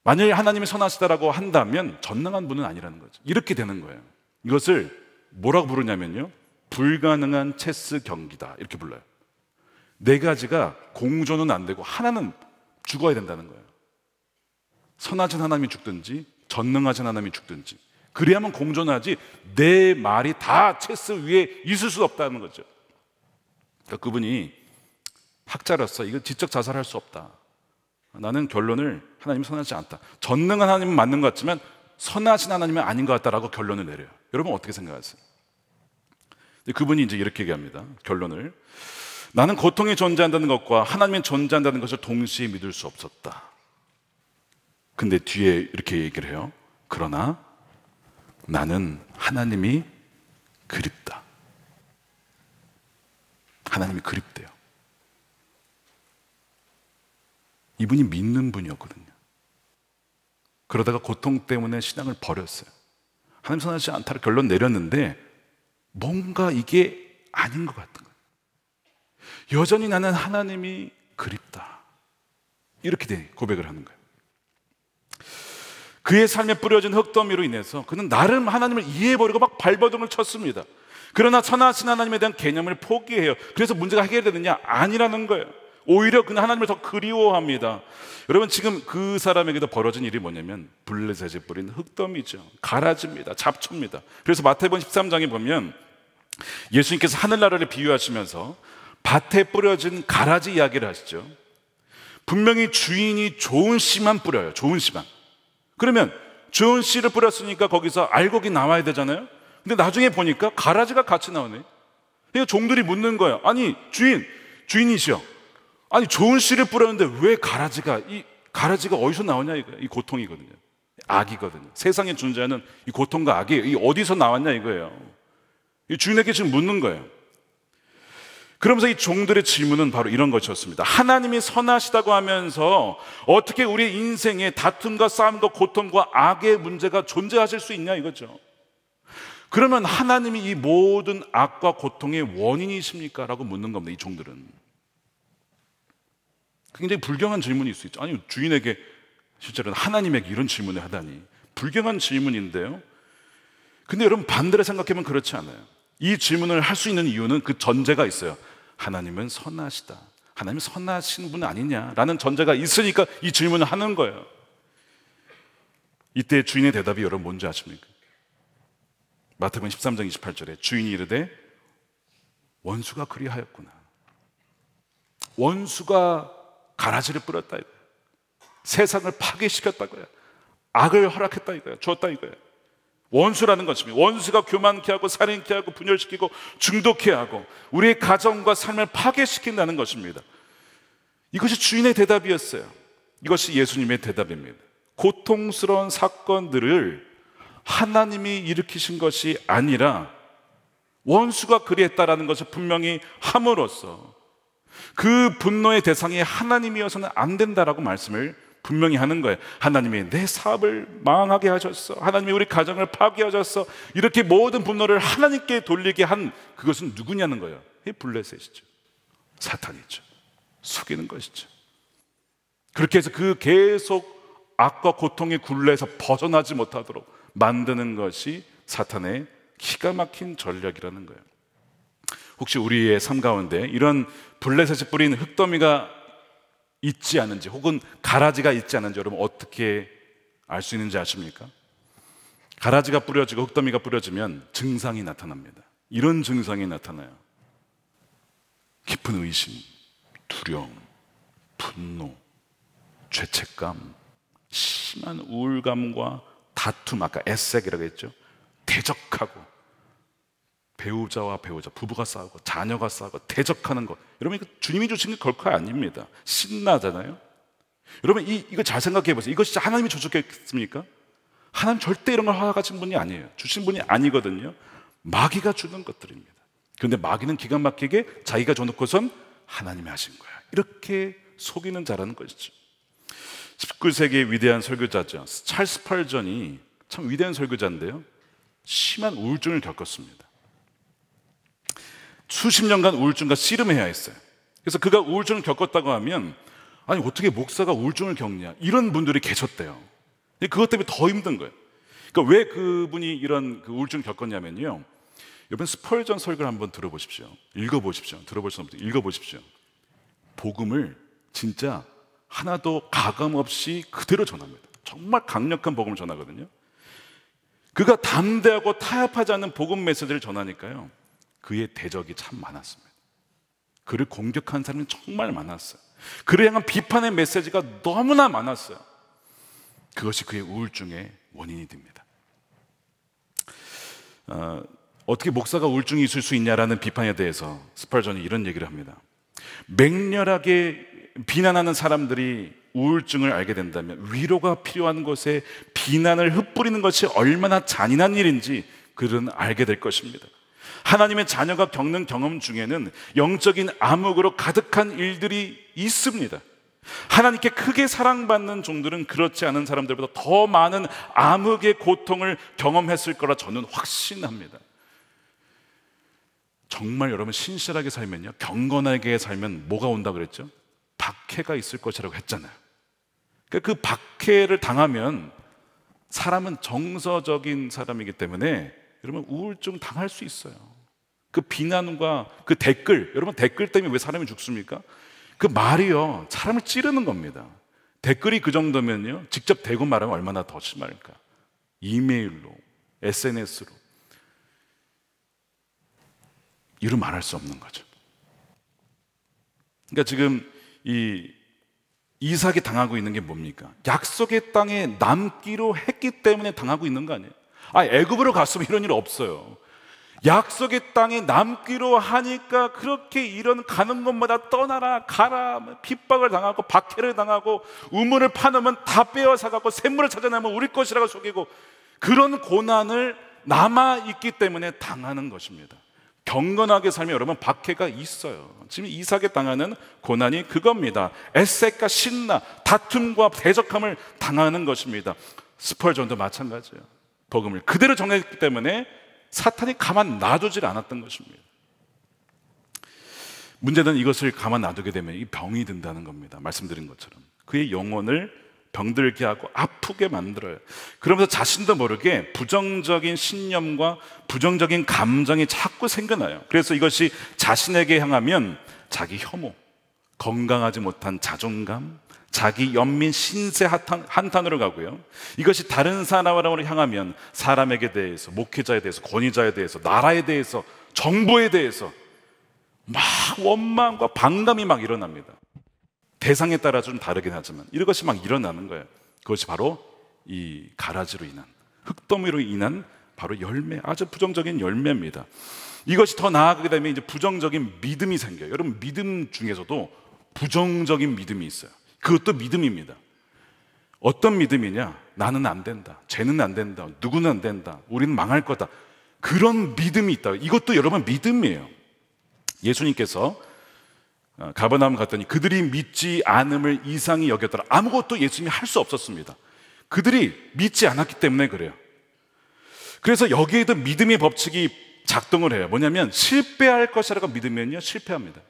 만약에 하나님이 선하시다라고 한다면 전능한 분은 아니라는 거죠. 이렇게 되는 거예요. 이것을 뭐라고 부르냐면요, 불가능한 체스 경기다 이렇게 불러요. 네 가지가 공존은 안 되고 하나는 죽어야 된다는 거예요. 선하신 하나님이 죽든지 전능하신 하나님이 죽든지, 그래야만 공존하지 네 말이 다 체스 위에 있을 수 없다는 거죠. 그러니까 그분이 학자로서 이거 지적 자살할 수 없다. 나는 결론을 하나님이 선하지 않다. 전능한 하나님은 맞는 것 같지만 선하신 하나님은 아닌 것 같다라고 결론을 내려요. 여러분 어떻게 생각하세요? 그분이 이제 이렇게 얘기합니다. 결론을. 나는 고통이 존재한다는 것과 하나님이 존재한다는 것을 동시에 믿을 수 없었다. 근데 뒤에 이렇게 얘기를 해요. 그러나 나는 하나님이 그립다. 하나님이 그립대요. 이분이 믿는 분이었거든요. 그러다가 고통 때문에 신앙을 버렸어요. 하나님 선하지 않다를 결론 내렸는데 뭔가 이게 아닌 것 같은 거예요. 여전히 나는 하나님이 그립다. 이렇게 고백을 하는 거예요. 그의 삶에 뿌려진 흙더미로 인해서 그는 나름 하나님을 이해해버리고 막 발버둥을 쳤습니다. 그러나 선하신 하나님에 대한 개념을 포기해요. 그래서 문제가 해결되느냐? 아니라는 거예요. 오히려 그는 하나님을 더 그리워합니다. 여러분, 지금 그 사람에게도 벌어진 일이 뭐냐면 블레셋에 뿌린 흙더미죠. 가라지입니다. 잡초입니다. 그래서 마태복음 13장에 보면 예수님께서 하늘나라를 비유하시면서 밭에 뿌려진 가라지 이야기를 하시죠. 분명히 주인이 좋은 씨만 뿌려요. 좋은 씨만. 그러면 좋은 씨를 뿌렸으니까 거기서 알곡이 나와야 되잖아요. 근데 나중에 보니까 가라지가 같이 나오네. 그러니까 종들이 묻는 거예요. 아니, 주인이시여, 아니 좋은 씨를 뿌렸는데 왜 이 가라지가 어디서 나오냐 이거예요. 이 고통이거든요. 악이거든요. 세상에 존재하는 이 고통과 악이 이 어디서 나왔냐 이거예요. 이 주인에게 지금 묻는 거예요. 그러면서 이 종들의 질문은 바로 이런 것이었습니다. 하나님이 선하시다고 하면서 어떻게 우리의 인생에 다툼과 싸움과 고통과 악의 문제가 존재하실 수 있냐 이거죠. 그러면 하나님이 이 모든 악과 고통의 원인이십니까? 라고 묻는 겁니다. 이 종들은. 굉장히 불경한 질문일 수 있죠. 아니, 주인에게 실제로는 하나님에게 이런 질문을 하다니 불경한 질문인데요. 근데 여러분 반대로 생각하면 그렇지 않아요. 이 질문을 할 수 있는 이유는 그 전제가 있어요. 하나님은 선하시다. 하나님은 선하신 분 아니냐라는 전제가 있으니까 이 질문을 하는 거예요. 이때 주인의 대답이 여러분 뭔지 아십니까? 마태복음 13장 28절에 주인이 이르되 원수가 그리하였구나. 원수가 가라지를 뿌렸다 이거야. 세상을 파괴시켰다 이거야. 악을 허락했다 이거야. 주었다 이거야. 원수라는 것입니다. 원수가 교만케 하고 살인케 하고 분열시키고 중독케 하고 우리의 가정과 삶을 파괴시킨다는 것입니다. 이것이 주인의 대답이었어요. 이것이 예수님의 대답입니다. 고통스러운 사건들을 하나님이 일으키신 것이 아니라 원수가 그리했다라는 것을 분명히 함으로써 그 분노의 대상이 하나님이어서는 안 된다라고 말씀을 분명히 하는 거예요. 하나님이 내 사업을 망하게 하셨어, 하나님이 우리 가정을 파괴하셨어. 이렇게 모든 분노를 하나님께 돌리게 한 그것은 누구냐는 거예요. 이 블레셋이죠. 사탄이죠. 속이는 것이죠. 그렇게 해서 그 계속 악과 고통의 굴레에서 벗어나지 못하도록 만드는 것이 사탄의 기가 막힌 전략이라는 거예요. 혹시 우리의 삶 가운데 이런 블레셋이 뿌린 흙더미가 있지 않은지, 혹은 가라지가 있지 않은지 여러분 어떻게 알 수 있는지 아십니까? 가라지가 뿌려지고 흙더미가 뿌려지면 증상이 나타납니다. 이런 증상이 나타나요. 깊은 의심, 두려움, 분노, 죄책감, 심한 우울감과 다툼, 아까 애색이라고 했죠. 대적하고, 배우자와 배우자, 부부가 싸우고 자녀가 싸우고 대적하는 것, 여러분 이거 주님이 주신 게 결코 아닙니다. 신나잖아요. 여러분 이거 잘 생각해 보세요. 이거 진짜 하나님이 주셨겠습니까? 하나님 절대 이런 걸 허락하신 분이 아니에요. 주신 분이 아니거든요. 마귀가 주는 것들입니다. 그런데 마귀는 기가 막히게 자기가 줘놓고선 하나님이 하신 거야, 이렇게 속이는 자라는 것이죠. 19세기의 위대한 설교자죠. 찰스 스펄전이 참 위대한 설교자인데요, 심한 우울증을 겪었습니다. 수십 년간 우울증과 씨름해야 했어요. 그래서 그가 우울증을 겪었다고 하면, 아니 어떻게 목사가 우울증을 겪냐, 이런 분들이 계셨대요. 그것 때문에 더 힘든 거예요. 그러니까 왜 그분이 이런 그 우울증을 겪었냐면요, 여러분 스펄전 설교를 한번 들어보십시오. 읽어보십시오. 들어볼 수 없는데 읽어보십시오. 복음을 진짜 하나도 가감 없이 그대로 전합니다. 정말 강력한 복음을 전하거든요. 그가 담대하고 타협하지 않는 복음 메시지를 전하니까요, 그의 대적이 참 많았습니다. 그를 공격한 사람이 정말 많았어요. 그를 향한 비판의 메시지가 너무나 많았어요. 그것이 그의 우울증의 원인이 됩니다. 어떻게 목사가 우울증이 있을 수 있냐라는 비판에 대해서 스펄전이 이런 얘기를 합니다. 맹렬하게 비난하는 사람들이 우울증을 알게 된다면 위로가 필요한 곳에 비난을 흩뿌리는 것이 얼마나 잔인한 일인지 그들은 알게 될 것입니다. 하나님의 자녀가 겪는 경험 중에는 영적인 암흑으로 가득한 일들이 있습니다. 하나님께 크게 사랑받는 종들은 그렇지 않은 사람들보다 더 많은 암흑의 고통을 경험했을 거라 저는 확신합니다. 정말 여러분 신실하게 살면요, 경건하게 살면 뭐가 온다 그랬죠? 박해가 있을 것이라고 했잖아요. 그러니까 그 박해를 당하면 사람은 정서적인 사람이기 때문에 여러분 우울증 당할 수 있어요. 그 비난과 그 댓글, 여러분 댓글 때문에 왜 사람이 죽습니까? 그 말이요, 사람을 찌르는 겁니다. 댓글이 그 정도면요, 직접 대고 말하면 얼마나 더 심할까? 이메일로, SNS로 이루 말할 수 없는 거죠. 그러니까 지금 이삭이 당하고 있는 게 뭡니까? 약속의 땅에 남기로 했기 때문에 당하고 있는 거 아니에요? 애굽으로 갔으면 이런 일 없어요. 약속의 땅에 남기로 하니까 그렇게 이런 가는 곳마다 떠나라 가라 핍박을 당하고 박해를 당하고 우물을 파놓으면 다 빼앗아가고 샘물을 찾아내면 우리 것이라고 속이고, 그런 고난을 남아있기 때문에 당하는 것입니다. 경건하게 살면 여러분 박해가 있어요. 지금 이삭에 당하는 고난이 그겁니다. 애색과 신나, 다툼과 대적함을 당하는 것입니다. 스펄전도 마찬가지예요. 복음을 그대로 정했기 때문에 사탄이 가만 놔두질 않았던 것입니다. 문제는 이것을 가만 놔두게 되면 이 병이 든다는 겁니다. 말씀드린 것처럼 그의 영혼을 병들게 하고 아프게 만들어요. 그러면서 자신도 모르게 부정적인 신념과 부정적인 감정이 자꾸 생겨나요. 그래서 이것이 자신에게 향하면 자기 혐오, 건강하지 못한 자존감, 자기 연민 신세 한탄으로 가고요. 이것이 다른 사람을 향하면 사람에게 대해서, 목회자에 대해서, 권위자에 대해서, 나라에 대해서, 정부에 대해서 막 원망과 반감이 막 일어납니다. 대상에 따라 좀 다르긴 하지만 이것이 막 일어나는 거예요. 그것이 바로 이 가라지로 인한, 흙더미로 인한 바로 열매, 아주 부정적인 열매입니다. 이것이 더 나아가게 되면 이제 부정적인 믿음이 생겨요. 여러분 믿음 중에서도 부정적인 믿음이 있어요. 그것도 믿음입니다. 어떤 믿음이냐? 나는 안 된다, 쟤는 안 된다, 누구는 안 된다, 우리는 망할 거다, 그런 믿음이 있다. 이것도 여러분 믿음이에요. 예수님께서 가버나움 갔더니 그들이 믿지 않음을 이상히 여겼더라. 아무것도 예수님이 할 수 없었습니다. 그들이 믿지 않았기 때문에 그래요. 그래서 여기에도 믿음의 법칙이 작동을 해요. 뭐냐면 실패할 것이라고 믿으면요 실패합니다.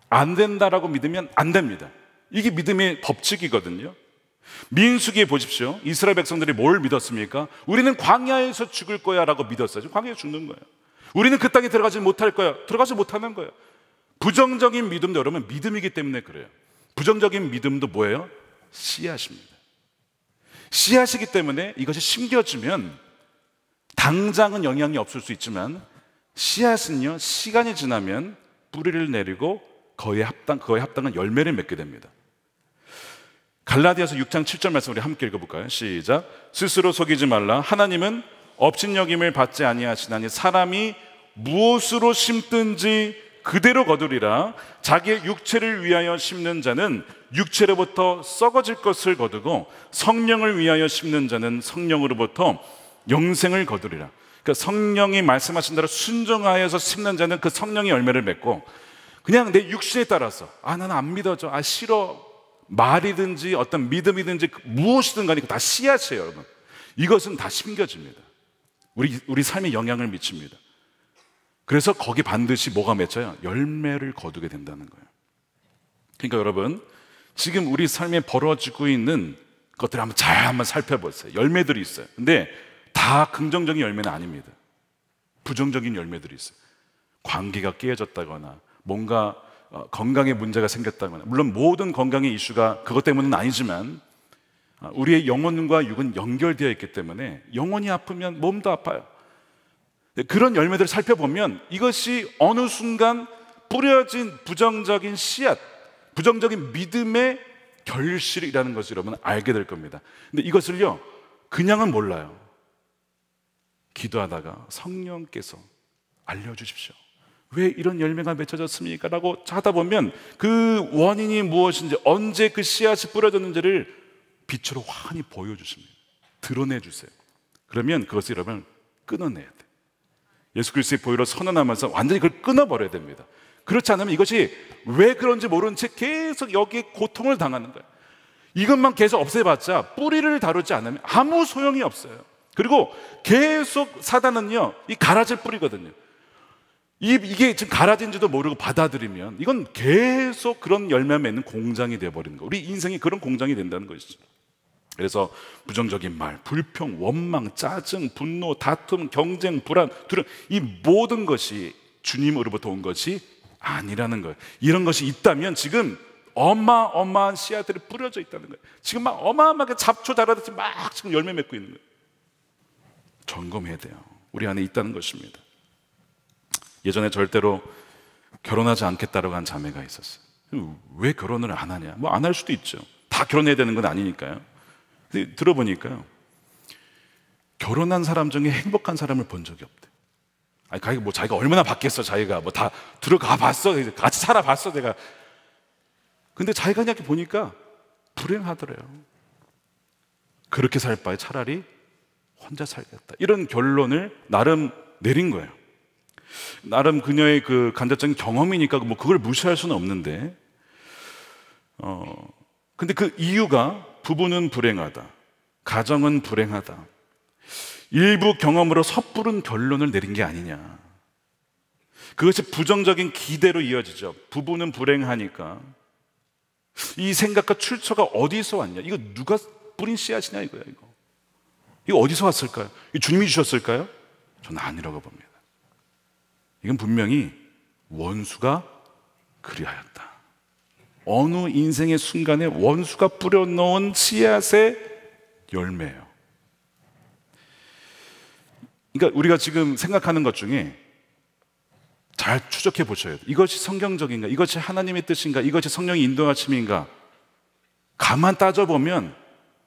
안 된다라고 믿으면 안 됩니다. 이게 믿음의 법칙이거든요. 민수기에 보십시오. 이스라엘 백성들이 뭘 믿었습니까? 우리는 광야에서 죽을 거야 라고 믿었어요. 광야에서 죽는 거예요. 우리는 그 땅에 들어가지 못할 거야. 들어가지 못하는 거예요. 부정적인 믿음도 여러분 믿음이기 때문에 그래요. 부정적인 믿음도 뭐예요? 씨앗입니다. 씨앗이기 때문에 이것이 심겨지면 당장은 영향이 없을 수 있지만 씨앗은요 시간이 지나면 뿌리를 내리고 그거에 합당한 열매를 맺게 됩니다. 갈라디아서 6장 7절 말씀 우리 함께 읽어볼까요? 시작. 스스로 속이지 말라. 하나님은 업신여김을 받지 아니하시나니 사람이 무엇으로 심든지 그대로 거두리라. 자기의 육체를 위하여 심는 자는 육체로부터 썩어질 것을 거두고 성령을 위하여 심는 자는 성령으로부터 영생을 거두리라. 그러니까 성령이 말씀하신 대로 순종하여서 심는 자는 그 성령의 열매를 맺고, 그냥 내 육신에 따라서 나는 안 믿어져, 싫어, 말이든지 어떤 믿음이든지 무엇이든 간에 다 씨앗이에요. 여러분, 이것은 다 심겨집니다. 우리 삶에 영향을 미칩니다. 그래서 거기 반드시 뭐가 맺혀요? 열매를 거두게 된다는 거예요. 그러니까 여러분, 지금 우리 삶에 벌어지고 있는 것들을 한번 살펴보세요. 열매들이 있어요. 근데 다 긍정적인 열매는 아닙니다. 부정적인 열매들이 있어요. 관계가 깨어졌다거나 뭔가 건강에 문제가 생겼다거나, 물론 모든 건강의 이슈가 그것 때문은 아니지만 우리의 영혼과 육은 연결되어 있기 때문에 영혼이 아프면 몸도 아파요. 그런 열매들을 살펴보면 이것이 어느 순간 뿌려진 부정적인 씨앗, 부정적인 믿음의 결실이라는 것을 여러분 알게 될 겁니다. 근데 이것을요 그냥은 몰라요. 기도하다가 성령께서 알려주십시오. 왜 이런 열매가 맺혀졌습니까? 라고 하다 보면 그 원인이 무엇인지, 언제 그 씨앗이 뿌려졌는지를 빛으로 환히 보여주십니다. 드러내주세요. 그러면 그것을 여러분 끊어내야 돼요. 예수 그리스도의 보혈로 선언하면서 완전히 그걸 끊어버려야 됩니다. 그렇지 않으면 이것이 왜 그런지 모른 채 계속 여기에 고통을 당하는 거예요. 이것만 계속 없애봤자 뿌리를 다루지 않으면 아무 소용이 없어요. 그리고 계속 사단은요 이 가라질 뿌리거든요. 이게 지금 가라진지도 모르고 받아들이면 이건 계속 그런 열매 맺는 공장이 되어버리는 거예요. 우리 인생이 그런 공장이 된다는 것이죠. 그래서 부정적인 말, 불평, 원망, 짜증, 분노, 다툼, 경쟁, 불안, 두려움, 이 모든 것이 주님으로부터 온 것이 아니라는 거예요. 이런 것이 있다면 지금 어마어마한 씨앗들이 뿌려져 있다는 거예요. 지금 막 어마어마하게 잡초 자라듯이 막 지금 열매 맺고 있는 거예요. 점검해야 돼요. 우리 안에 있다는 것입니다. 예전에 절대로 결혼하지 않겠다라고 한 자매가 있었어요. 왜 결혼을 안 하냐? 뭐 안 할 수도 있죠. 다 결혼해야 되는 건 아니니까요. 근데 들어보니까요, 결혼한 사람 중에 행복한 사람을 본 적이 없대. 자기가 얼마나 봤겠어. 자기가 뭐 다 들어가 봤어. 같이 살아봤어, 내가. 근데 자기가 이렇게 보니까 불행하더래요. 그렇게 살 바에 차라리 혼자 살겠다, 이런 결론을 나름 내린 거예요. 나름 그녀의 그 간접적인 경험이니까 뭐 그걸 무시할 수는 없는데, 근데 그 이유가 부부는 불행하다, 가정은 불행하다, 일부 경험으로 섣부른 결론을 내린 게 아니냐. 그것이 부정적인 기대로 이어지죠. 부부는 불행하니까. 이 생각과 출처가 어디서 왔냐? 이거 누가 뿌린 씨앗이냐 이거야. 이거 어디서 왔을까요? 이거 주님이 주셨을까요? 저는 아니라고 봅니다. 이건 분명히 원수가 그리하였다. 어느 인생의 순간에 원수가 뿌려놓은 씨앗의 열매예요. 그러니까 우리가 지금 생각하는 것 중에 잘 추적해 보셔야 돼요. 이것이 성경적인가? 이것이 하나님의 뜻인가? 이것이 성령의 인도하심인가? 가만 따져보면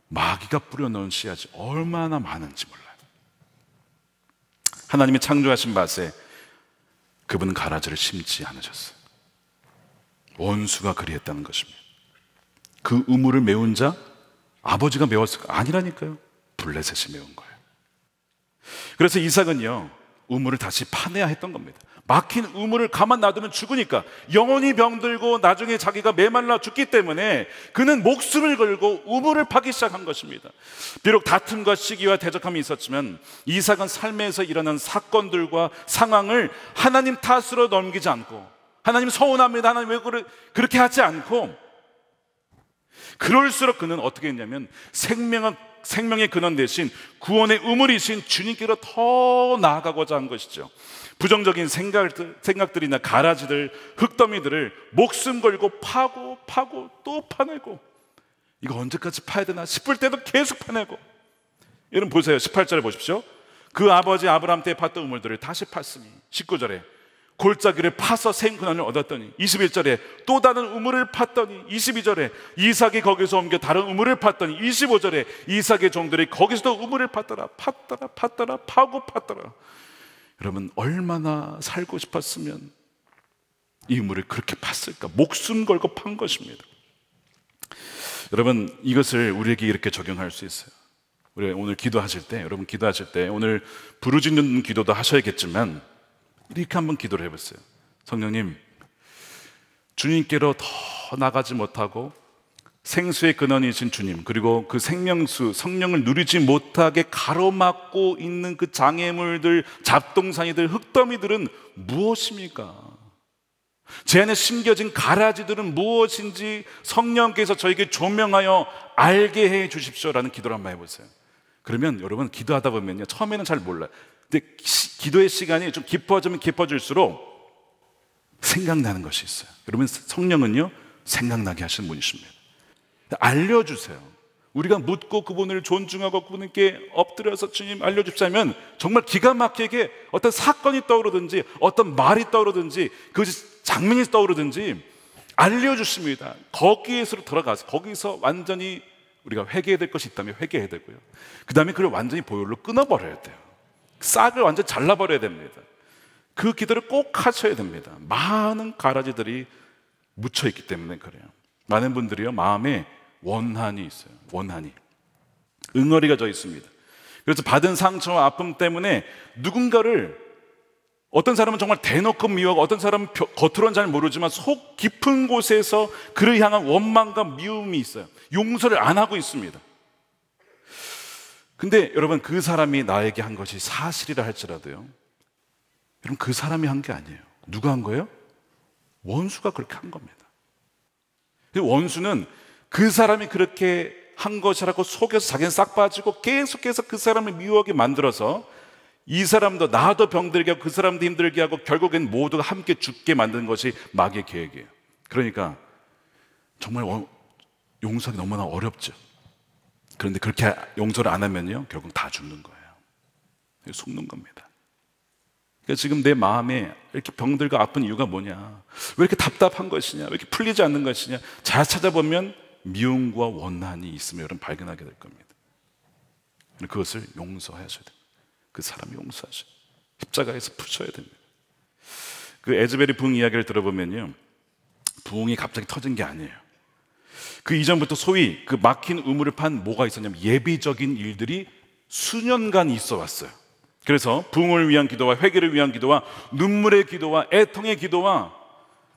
마귀가 뿌려놓은 씨앗이 얼마나 많은지 몰라요. 하나님이 창조하신 밭에 그분은 가라지를 심지 않으셨어요. 원수가 그리했다는 것입니다. 그 우물을 메운 자 아버지가 메웠을까? 아니라니까요. 블레셋이 메운 거예요. 그래서 이삭은요 우물을 다시 파내야 했던 겁니다. 막힌 우물을 가만 놔두면 죽으니까, 영원히 병들고 나중에 자기가 메말라 죽기 때문에 그는 목숨을 걸고 우물을 파기 시작한 것입니다. 비록 다툼과 시기와 대적함이 있었지만 이삭은 삶에서 일어난 사건들과 상황을 하나님 탓으로 넘기지 않고, 하나님 서운합니다, 하나님 왜 그렇게 하지 않고, 그럴수록 그는 어떻게 했냐면 생명의 근원 대신 구원의 우물이신 주님께로 더 나아가고자 한 것이죠. 부정적인 생각들이나 가라지들, 흙더미들을 목숨 걸고 파고 또 파내고, 이거 언제까지 파야 되나 싶을 때도 계속 파내고. 여러분 보세요, 18절에 보십시오. 그 아버지 아브라함 때 팠던 우물들을 다시 팠으니, 19절에 골짜기를 파서 생근원을 얻었더니, 21절에 또 다른 우물을 팠더니, 22절에 이삭이 거기서 옮겨 다른 우물을 팠더니, 25절에 이삭의 종들이 거기서도 우물을 팠더라. 파고 팠더라. 여러분, 얼마나 살고 싶었으면 이 우물을 그렇게 팠을까? 목숨 걸고 판 것입니다. 여러분, 이것을 우리에게 이렇게 적용할 수 있어요. 우리 오늘 기도하실 때, 여러분 기도하실 때, 오늘 부르짖는 기도도 하셔야겠지만 이렇게 한번 기도를 해보세요. 성령님, 주님께로 더 나가지 못하고 생수의 근원이신 주님, 그리고 그 생명수 성령을 누리지 못하게 가로막고 있는 그 장애물들, 잡동사니들, 흙더미들은 무엇입니까? 제 안에 심겨진 가라지들은 무엇인지 성령께서 저에게 조명하여 알게 해 주십시오라는 기도를 한번 해보세요. 그러면 여러분, 기도하다 보면요, 처음에는 잘 몰라요. 근데 기도의 시간이 좀 깊어지면 깊어질수록 생각나는 것이 있어요. 여러분, 성령은요 생각나게 하시는 분이십니다. 알려주세요. 우리가 묻고 그분을 존중하고 그분께 엎드려서 주님 알려주시면 정말 기가 막히게 어떤 사건이 떠오르든지 어떤 말이 떠오르든지 그 장면이 떠오르든지 알려주십니다. 거기에서 들어가서 거기서 완전히 우리가 회개해야 될 것이 있다면 회개해야 되고요, 그 다음에 그걸 완전히 보혈로 끊어버려야 돼요. 싹을 완전히 잘라버려야 됩니다. 그 기도를 꼭 하셔야 됩니다. 많은 가라지들이 묻혀있기 때문에 그래요. 많은 분들이요, 마음에 원한이 있어요. 원한이, 응어리가 져 있습니다. 그래서 받은 상처와 아픔 때문에 누군가를, 어떤 사람은 정말 대놓고 미워하고 어떤 사람은 겉으로는 잘 모르지만 속 깊은 곳에서 그를 향한 원망과 미움이 있어요. 용서를 안 하고 있습니다. 근데 여러분, 그 사람이 나에게 한 것이 사실이라 할지라도요, 여러분, 그 사람이 한 게 아니에요. 누가 한 거예요? 원수가 그렇게 한 겁니다. 원수는 그 사람이 그렇게 한 것이라고 속여서 자기는 싹 빠지고 계속해서 그 사람을 미워하게 만들어서 이 사람도 나도 병들게 하고 그 사람도 힘들게 하고 결국엔 모두가 함께 죽게 만드는 것이 마귀의 계획이에요. 그러니까 정말 용서하기 너무나 어렵죠. 그런데 그렇게 용서를 안 하면요, 결국 다 죽는 거예요. 속는 겁니다. 그러니까 지금 내 마음에 이렇게 병들고 아픈 이유가 뭐냐, 왜 이렇게 답답한 것이냐, 왜 이렇게 풀리지 않는 것이냐, 잘 찾아보면 미움과 원한이 있으면 여러분 발견하게 될 겁니다. 그것을 용서하셔야 됩니다. 그 사람이 용서하셔야 됩니다. 십자가에서 푸셔야 됩니다. 그 에즈벨의 부흥 이야기를 들어보면요, 부흥이 갑자기 터진 게 아니에요. 그 이전부터 소위 그 막힌 우물을 판 뭐가 있었냐면 예비적인 일들이 수년간 있어 왔어요. 그래서 부흥을 위한 기도와 회개를 위한 기도와 눈물의 기도와 애통의 기도와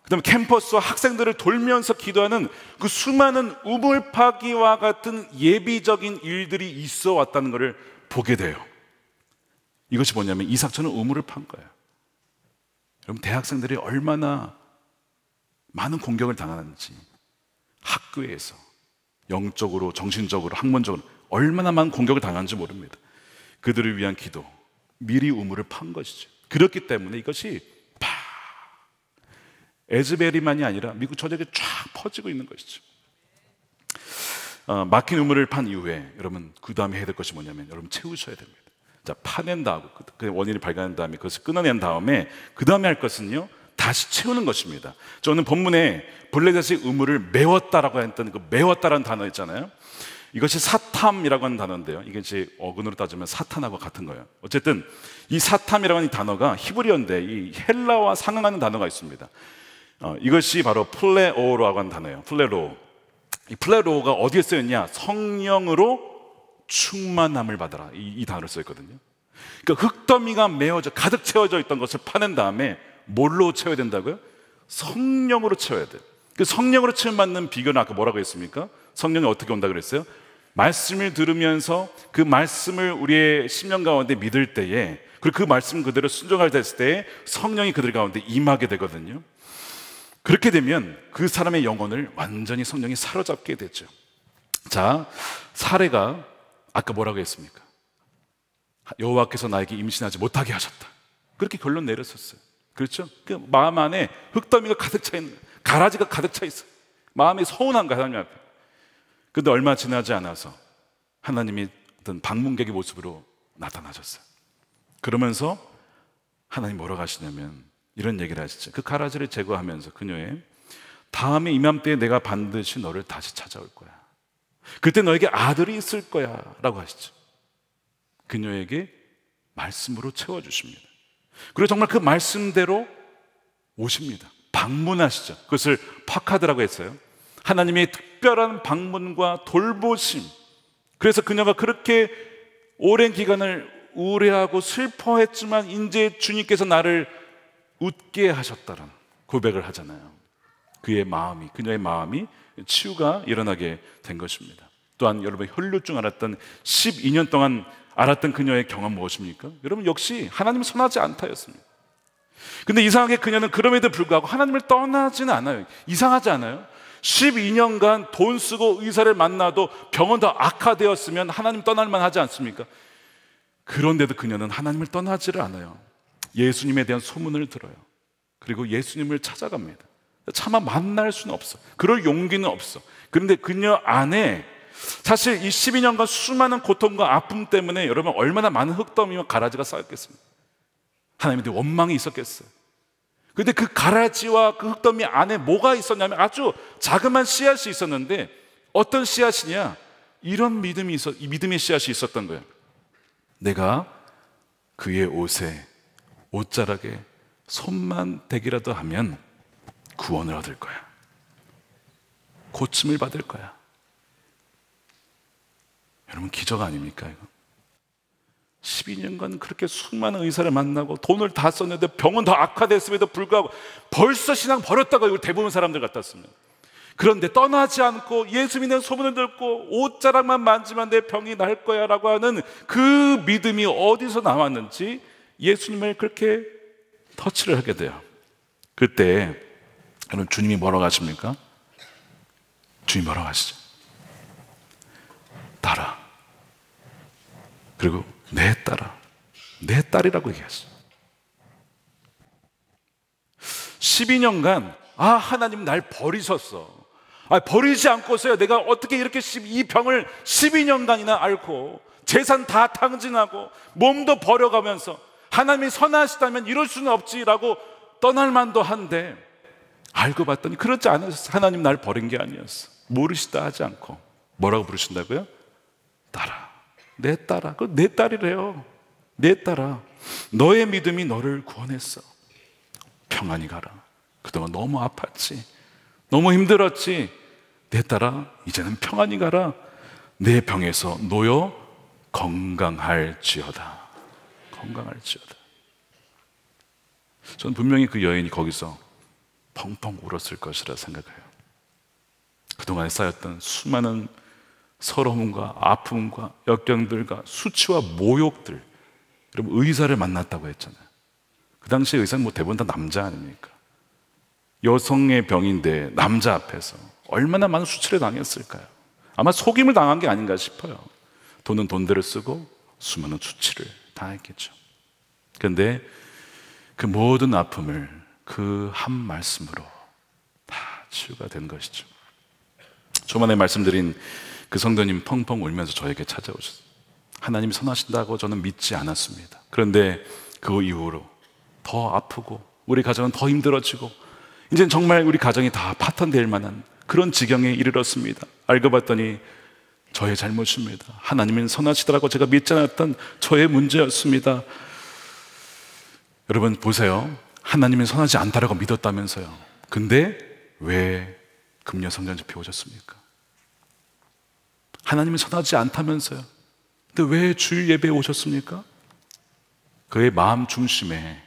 그다음에 캠퍼스와 학생들을 돌면서 기도하는 그 수많은 우물 파기와 같은 예비적인 일들이 있어 왔다는 것을 보게 돼요. 이것이 뭐냐면 이삭처는 우물을 판 거예요. 여러분, 대학생들이 얼마나 많은 공격을 당하는지, 학교에서 영적으로, 정신적으로, 학문적으로 얼마나 많은 공격을 당하는지 모릅니다. 그들을 위한 기도, 미리 우물을 판 것이죠. 그렇기 때문에 이것이 에즈베리만이 아니라 미국 전역에 쫙 퍼지고 있는 것이죠. 막힌 우물을 판 이후에 여러분, 그 다음에 해야 될 것이 뭐냐면 여러분, 채우셔야 됩니다. 자, 파낸다고 그 원인을 발견한 다음에 그것을 끊어낸 다음에 그 다음에 할 것은요, 다시 채우는 것입니다. 저는 본문에 블레셋의 우물을 메웠다라고 했던 그 메웠다라는 단어 있잖아요. 이것이 사탐이라고 하는 단어인데요, 이게 이제 어근으로 따지면 사탄하고 같은 거예요. 어쨌든 이 사탐이라고 하는 이 단어가 히브리어인데 이 헬라와 상응하는 단어가 있습니다. 이것이 바로 플레오라고 하는 단어예요. 플레로. 이 플레로가 어디에 쓰였냐? 성령으로 충만함을 받아라, 이 단어를 써있거든요. 그러니까 흙더미가 메워져 가득 채워져 있던 것을 파낸 다음에 뭘로 채워야 된다고요? 성령으로 채워야 돼요. 그 성령으로 채움받는 비결은 아까 뭐라고 했습니까? 성령이 어떻게 온다 그랬어요? 말씀을 들으면서 그 말씀을 우리의 심령 가운데 믿을 때에, 그리고 그 말씀 그대로 순종할 됐을 때에 성령이 그들 가운데 임하게 되거든요. 그렇게 되면 그 사람의 영혼을 완전히 성령이 사로잡게 되죠. 자, 사례가 아까 뭐라고 했습니까? 여호와께서 나에게 임신하지 못하게 하셨다, 그렇게 결론 내렸었어요. 그렇죠? 그 마음 안에 흙더미가 가득 차 있는, 가라지가 가득 차 있어요. 마음이 서운한 거야, 하나님 앞에. 근데 얼마 지나지 않아서 하나님이 어떤 방문객의 모습으로 나타나셨어요. 그러면서 하나님 뭐라고 하시냐면 이런 얘기를 하시죠. 그 가라지를 제거하면서 그녀의 다음에 이맘때에 내가 반드시 너를 다시 찾아올 거야. 그때 너에게 아들이 있을 거야 라고 하시죠. 그녀에게 말씀으로 채워주십니다. 그리고 정말 그 말씀대로 오십니다. 방문하시죠. 그것을 파카드라고 했어요. 하나님의 특별한 방문과 돌보심. 그래서 그녀가 그렇게 오랜 기간을 우울해하고 슬퍼했지만 이제 주님께서 나를 웃게 하셨다는 고백을 하잖아요. 그의 마음이, 그녀의 마음이 치유가 일어나게 된 것입니다. 또한 여러분, 혈루증 앓았던 12년 동안 알았던 그녀의 경험 무엇입니까? 여러분, 역시 하나님은 선하지 않다였습니다. 근데 이상하게 그녀는 그럼에도 불구하고 하나님을 떠나지는 않아요. 이상하지 않아요? 12년간 돈 쓰고 의사를 만나도 병은 더 악화되었으면 하나님 떠날만 하지 않습니까? 그런데도 그녀는 하나님을 떠나지를 않아요. 예수님에 대한 소문을 들어요. 그리고 예수님을 찾아갑니다. 차마 만날 수는 없어. 그럴 용기는 없어. 그런데 그녀 안에 사실 이 12년간 수많은 고통과 아픔 때문에 여러분 얼마나 많은 흙더미와 가라지가 쌓였겠습니까? 하나님에 대한 원망이 있었겠어요. 그런데 그 가라지와 그 흙더미 안에 뭐가 있었냐면 아주 자그마한 씨앗이 있었는데, 어떤 씨앗이냐? 이런 믿음이 이 믿음의 씨앗이 있었던 거예요. 내가 그의 옷에, 옷자락에 손만 대기라도 하면 구원을 얻을 거야. 고침을 받을 거야. 여러분, 기적 아닙니까 이거? 12년간 그렇게 수많은 의사를 만나고 돈을 다 썼는데 병은 더 악화됐음에도 불구하고 벌써 신앙 버렸다고 이걸 대부분 사람들 같았습니다. 그런데 떠나지 않고 예수 믿는 소문을 듣고 옷자락만 만지면 내 병이 날 거야 라고 하는 그 믿음이 어디서 나왔는지 예수님을 그렇게 터치를 하게 돼요. 그때 여러분, 주님이 뭐라고 하십니까? 주님이 뭐라고 하시죠? 따라. 그리고 내 딸아, 내 딸이라고 얘기하시죠. 12년간 하나님 날 버리셨어. 버리지 않고서야 내가 어떻게 이렇게 이 병을 12년간이나 앓고 재산 다 탕진하고 몸도 버려가면서 하나님이 선하시다면 이럴 수는 없지라고 떠날 만도 한데, 알고 봤더니 그렇지 않았어. 하나님 날 버린 게 아니었어. 모르시다 하지 않고 뭐라고 부르신다고요? 딸아, 내 딸아. 그 내 딸이래요. 내 딸아, 너의 믿음이 너를 구원했어. 평안히 가라. 그동안 너무 아팠지, 너무 힘들었지. 내 딸아, 이제는 평안히 가라. 내 병에서 놓여 건강할지어다. 건강할지어다. 저는 분명히 그 여인이 거기서 펑펑 울었을 것이라 생각해요. 그동안에 쌓였던 수많은 서러움과 아픔과 역경들과 수치와 모욕들. 여러분, 의사를 만났다고 했잖아요. 그 당시에 의사는 대부분 다 남자 아닙니까? 여성의 병인데 남자 앞에서 얼마나 많은 수치를 당했을까요? 아마 속임을 당한 게 아닌가 싶어요. 돈은 돈대로 쓰고 수많은 수치를 당했겠죠. 그런데 그 모든 아픔을 그 한 말씀으로 다 치유가 된 것이죠. 초반에 말씀드린 그 성도님 펑펑 울면서 저에게 찾아오셨어요. 하나님이 선하신다고 저는 믿지 않았습니다. 그런데 그 이후로 더 아프고 우리 가정은 더 힘들어지고 이제는 정말 우리 가정이 다 파탄될 만한 그런 지경에 이르렀습니다. 알고 봤더니 저의 잘못입니다. 하나님은 선하시더라고 제가 믿지 않았던 저의 문제였습니다. 여러분 보세요. 하나님은 선하지 않다라고 믿었다면서요. 근데 왜 금요 성전 집회 오셨습니까? 하나님은 선하지 않다면서요. 근데 왜 주일 예배에 오셨습니까? 그의 마음 중심에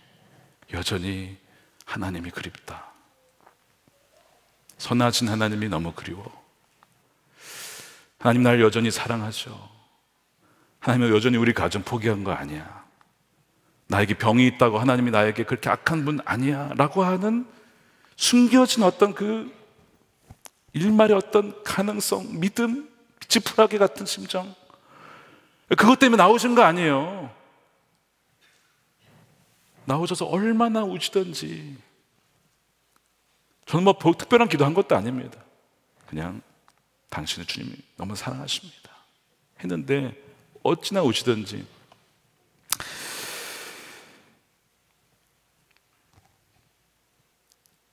여전히 하나님이 그립다. 선하신 하나님이 너무 그리워. 하나님 날 여전히 사랑하셔. 하나님은 여전히 우리 가정 포기한 거 아니야. 나에게 병이 있다고 하나님이 나에게 그렇게 악한 분 아니야 라고 하는 숨겨진 어떤 그 일말의 어떤 가능성, 믿음, 지푸라기 같은 심정, 그것 때문에 나오신 거 아니에요. 나오셔서 얼마나 우시던지. 저는 뭐 특별한 기도한 것도 아닙니다. 그냥 당신의 주님이 너무 사랑하십니다 했는데 어찌나 우시던지.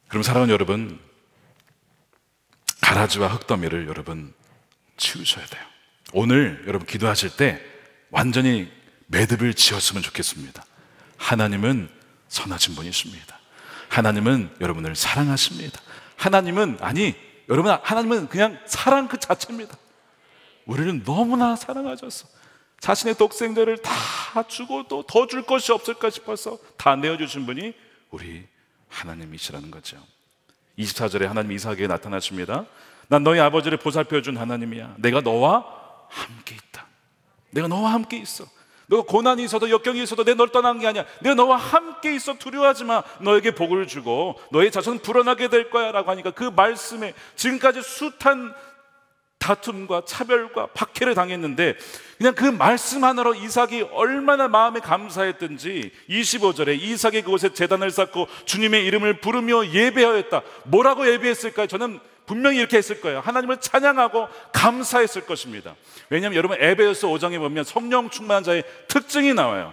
그럼 사랑하는 여러분, 가라지와 흙더미를 여러분 치우셔야 돼요. 오늘 여러분 기도하실 때 완전히 매듭을 지었으면 좋겠습니다. 하나님은 선하신 분이십니다. 하나님은 여러분을 사랑하십니다. 하나님은 그냥 사랑 그 자체입니다. 우리를 너무나 사랑하셔서 자신의 독생자를 다 주고 또 더 줄 것이 없을까 싶어서 다 내어주신 분이 우리 하나님이시라는 거죠. 24절에 하나님 이삭에게 나타나십니다. 난 너희 아버지를 보살펴준 하나님이야. 내가 너와 함께 있다. 내가 너와 함께 있어. 너가 고난이 있어도 역경이 있어도 내 널 떠난 게 아니야. 내가 너와 함께 있어. 두려워하지 마. 너에게 복을 주고 너의 자손은 불어나게 될 거야 라고 하니까 그 말씀에 지금까지 숱한 다툼과 차별과 박해를 당했는데 그냥 그 말씀 하나로 이삭이 얼마나 마음에 감사했든지 25절에 이삭이 그곳에 제단을 쌓고 주님의 이름을 부르며 예배하였다. 뭐라고 예배했을까요? 저는 분명히 이렇게 했을 거예요. 하나님을 찬양하고 감사했을 것입니다. 왜냐하면 여러분 에베소서 5장에 보면 성령 충만한 자의 특징이 나와요.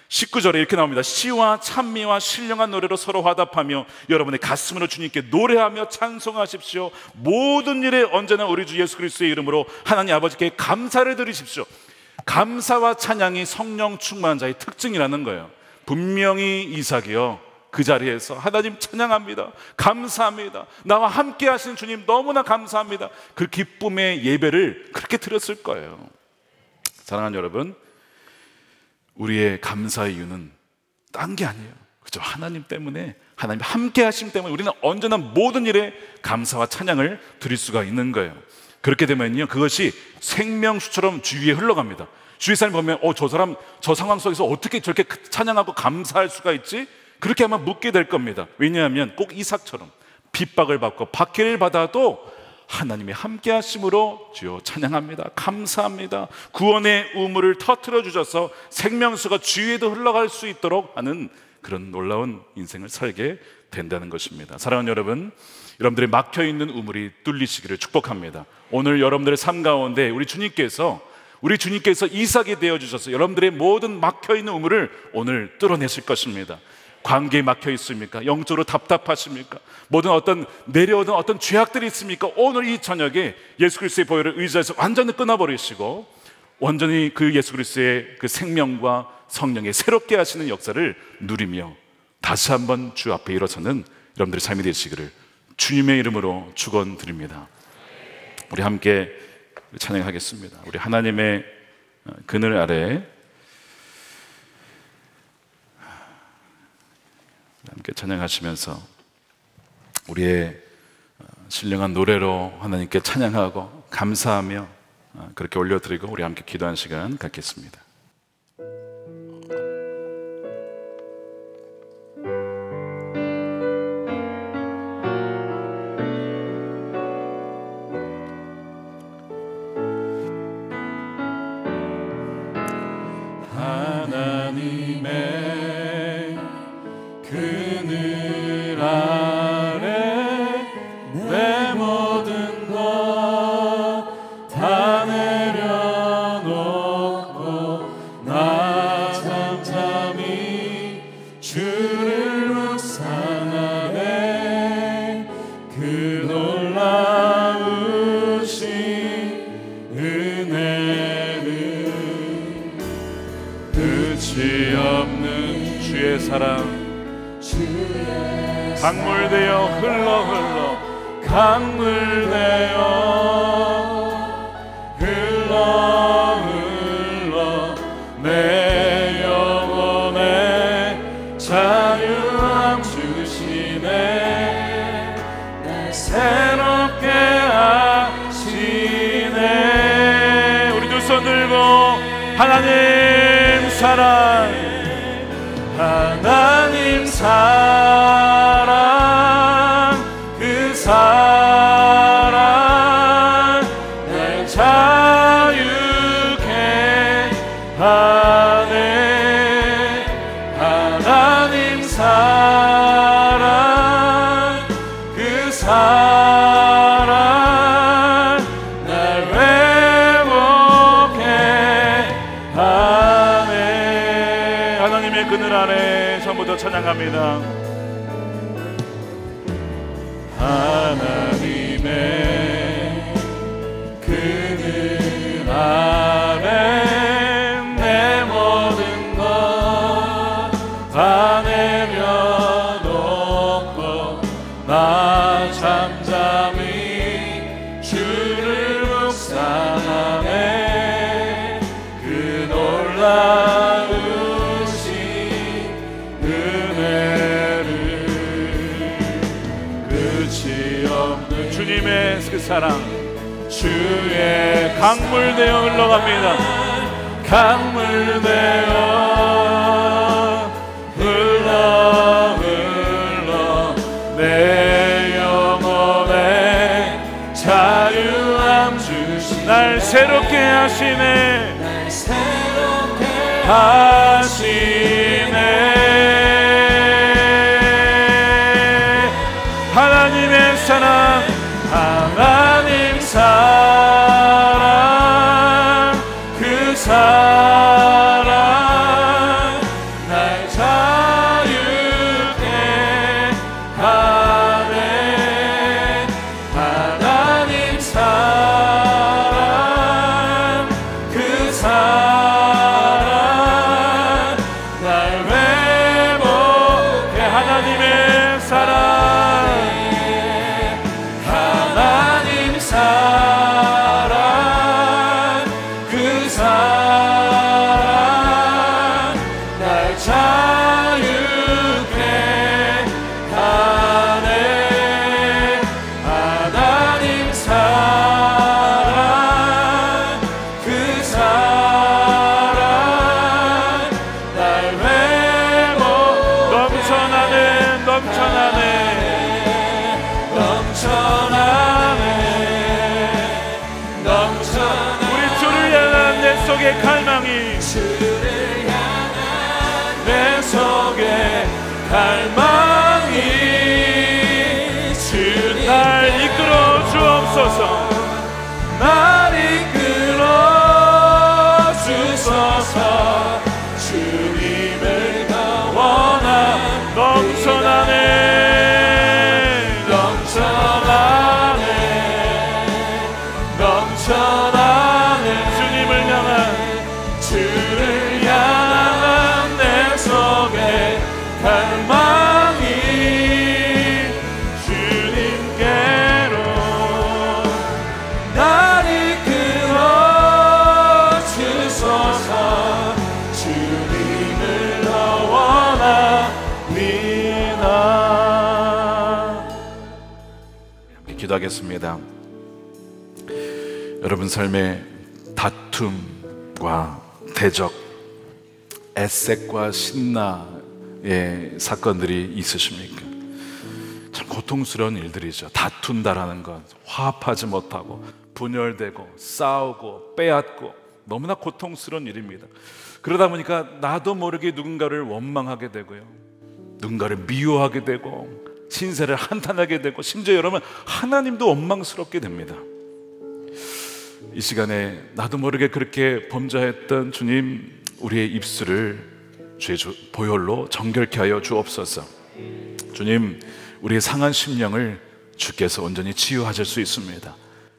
19절에 이렇게 나옵니다. 시와 찬미와 신령한 노래로 서로 화답하며 여러분의 가슴으로 주님께 노래하며 찬송하십시오. 모든 일에 언제나 우리 주 예수 그리스도의 이름으로 하나님 아버지께 감사를 드리십시오. 감사와 찬양이 성령 충만한 자의 특징이라는 거예요. 분명히 이삭이요 그 자리에서 하나님 찬양합니다. 감사합니다. 나와 함께 하신 주님 너무나 감사합니다. 그 기쁨의 예배를 그렇게 드렸을 거예요. 사랑하는 여러분, 우리의 감사의 이유는 딴 게 아니에요. 그렇죠? 하나님 때문에, 하나님 함께 하심 때문에 우리는 언제나 모든 일에 감사와 찬양을 드릴 수가 있는 거예요. 그렇게 되면요 그것이 생명수처럼 주위에 흘러갑니다. 주위 사람 보면 저 사람 저 상황 속에서 어떻게 저렇게 찬양하고 감사할 수가 있지? 그렇게 아마 묻게 될 겁니다. 왜냐하면 꼭 이삭처럼 핍박을 받고 박해를 받아도 하나님이 함께 하심으로 주여 찬양합니다. 감사합니다. 구원의 우물을 터뜨려 주셔서 생명수가 주위에도 흘러갈 수 있도록 하는 그런 놀라운 인생을 살게 된다는 것입니다. 사랑하는 여러분, 여러분들의 막혀있는 우물이 뚫리시기를 축복합니다. 오늘 여러분들의 삶 가운데 우리 주님께서 이삭이 되어주셔서 여러분들의 모든 막혀있는 우물을 오늘 뚫어내실 것입니다. 관계에 막혀 있습니까? 영적으로 답답하십니까? 모든 어떤 내려오는 어떤 죄악들이 있습니까? 오늘 이 저녁에 예수 그리스도의 보혈을 의지해서 완전히 끊어버리시고 완전히 그 예수 그리스도의 그 생명과 성령의 새롭게 하시는 역사를 누리며 다시 한번 주 앞에 일어서는 여러분들의 삶이 되시기를 주님의 이름으로 축원드립니다. 우리 함께 찬양하겠습니다. 우리 하나님의 그늘 아래 함께 찬양하시면서 우리의 신령한 노래로 하나님께 찬양하고 감사하며 그렇게 올려드리고 우리 함께 기도하는 시간 갖겠습니다. 하나님의 그늘 아래 내 모든 것 다 내려놓고 나 잠잠히 주를 묵상하네. 그 놀라우신 은혜는 끝이 없는 주의 사랑 강물되어 흘러 흘러 내 영혼에 하나님 사랑, 하나님 사랑, 그 사랑 날 자유케 하네. 하나님 사랑, 그 사랑 날 회복케 하네. 하나님의 그늘 안에 전부터 찬양합니다. 하나님의 그늘 아래 내 모든 것 다 내려놓고 나 잠잠히 주를 묵상하네. 그 놀라우신 은혜를 끝이 없는 주님의 그 사랑, 주의 강물 되어 흘러갑니다. 강물 되어 흘러 흘러 내 영혼에 자유함 주시네. 날 새롭게 하시네. 날 새롭게 하시네. 하나님의 사랑, 하나님 사랑, 그 사랑 날 자유케 하네. 하나님 사랑, 그 사랑 날 회복해. 하나님의 사랑, 하나님 사랑, 그 사랑 날 자유케 하네. 하나님 사랑, 그 사랑 날 회복. 넘쳐나네, 넘쳐나네. 넘쳐나네, 넘쳐나네. 우리 주를 향한 내 속의 갈망이, 주를 향한 내 속에 갈망이 주님 날 이끌어 주옵소서. 날 이끌어 주소서. 주님을 더 원하. 넘쳐나네, 넘쳐나네, 넘쳐나네. 주님을 향한, 주를 향한 내 속에 갈망이 주님께로 날 이끌어 주소서. 주님을 더 원합니다. 함께 기도하겠습니다. 여러분 삶에 다툼과 대적, 애색과 신나의 사건들이 있으십니까? 참 고통스러운 일들이죠. 다툰다라는 것, 화합하지 못하고 분열되고 싸우고 빼앗고 너무나 고통스러운 일입니다. 그러다 보니까 나도 모르게 누군가를 원망하게 되고요, 누군가를 미워하게 되고 신세를 한탄하게 되고, 심지어 여러분 하나님도 원망스럽게 됩니다. 이 시간에 나도 모르게 그렇게 범죄했던 주님, 우리의 입술을 주의 보혈로 정결케 하여 주옵소서. 주님, 우리의 상한 심령을 주께서 온전히 치유하실 수 있습니다.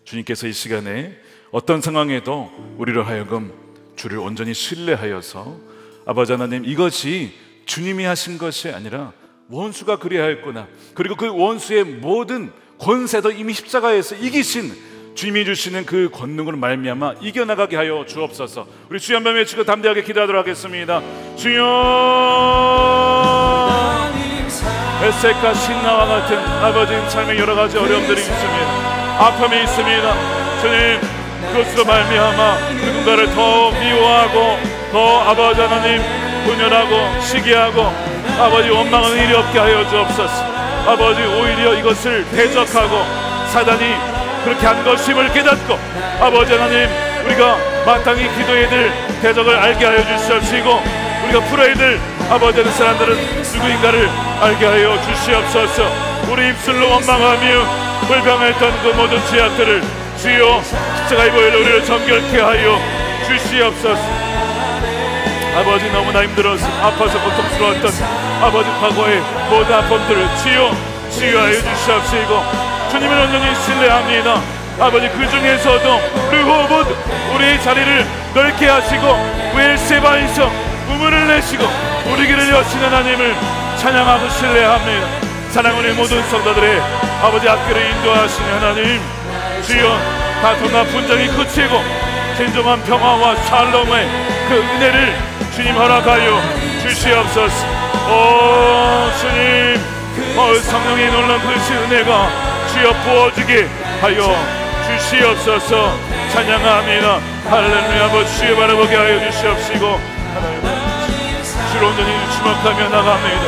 주님께서 이 시간에 어떤 상황에도 우리로 하여금 주를 온전히 신뢰하여서, 아버지 하나님, 이것이 주님이 하신 것이 아니라 원수가 그리하였구나, 그리고 그 원수의 모든 권세도 이미 십자가에서 이기신 주님이 주시는 그 권능으로 말미암아 이겨나가게 하여 주옵소서. 우리 주여 한번 외치고 담대하게 기도하도록 하겠습니다. 주여, 에색과 신나와 같은 아버지 삶의 여러 가지 어려움들이 있습니다. 아픔이 있습니다. 주님, 그것으로 말미암아 누군가를 더 미워하고 더 아버지 하나님 분열하고 시기하고 아버지 원망하는 일이 없게 하여 주옵소서. 아버지 오히려 이것을 대적하고 사단이 그렇게 한 것임을 깨닫고 아버지 하나님 우리가 마땅히 기도해야 될 대적을 알게 하여 주시옵시고 우리가 풀어야 될 아버지 하나님 사람들은 누구인가를 알게 하여 주시옵소서. 우리 입술로 원망하며 불평했던 그 모든 죄악들을 주여 십자가의 보혈로 우리를 정결케 하여 주시옵소서. 아버지 너무나 힘들어서 아파서 고통스러웠던 아버지 과거의 모든 아픔들을 주여 치유하여 주시옵시고 주님을 온전히 신뢰합니다. 아버지 그 중에서도 르호봇 우리의 자리를 넓게 하시고 부엘세바에서 우물을 내시고 우리 길을 여신 하나님을 찬양하고 신뢰합니다. 사랑하는 모든 성도들의 아버지 앞길을 인도하시는 하나님 주여 다툼과 분쟁이 그치고 진정한 평화와 샬롬의 그 은혜를 주님 허락하여 주시옵소서. 오 주님 성령의 놀라운 그 은혜가 주여 부어지게 하여 주시옵소서. 찬양합니다. 할렐루야. 아버지 주여 바라보게 하여 주시옵시고 주를 온전히 주목하며 나갑니다.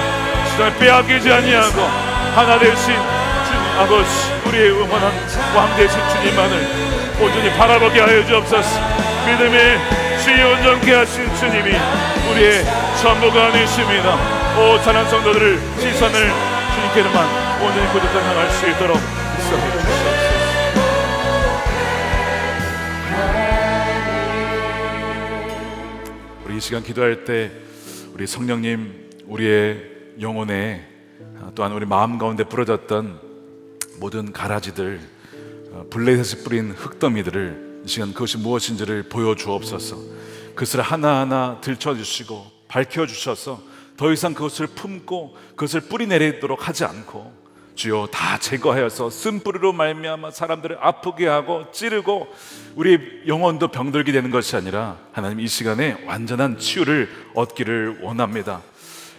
주를 빼앗기지 아니하고 하나 되신 주님 아버지 우리의 영원한 왕 되신 주님만을 온전히 바라보게 하여 주옵소서. 믿음의 주여 온전케 하신 주님이 우리의 전부가 되십니다. 오 찬양 성도들을 시선을 주님께로만 온전히 고정해 나갈 수 있도록 인도해 주시옵소서. 우리 이 시간 기도할 때 우리 성령님 우리의 영혼에 또한 우리 마음 가운데 부러졌던 모든 가라지들 블레셋이 뿌린 흙더미들을 이 시간 그것이 무엇인지를 보여주옵소서. 그것을 하나하나 들춰주시고 밝혀주셔서 더 이상 그것을 품고 그것을 뿌리내리도록 하지 않고 주여 다 제거하여서 쓴뿌리로 말미암아 사람들을 아프게 하고 찌르고 우리 영혼도 병들게 되는 것이 아니라 하나님 이 시간에 완전한 치유를 얻기를 원합니다.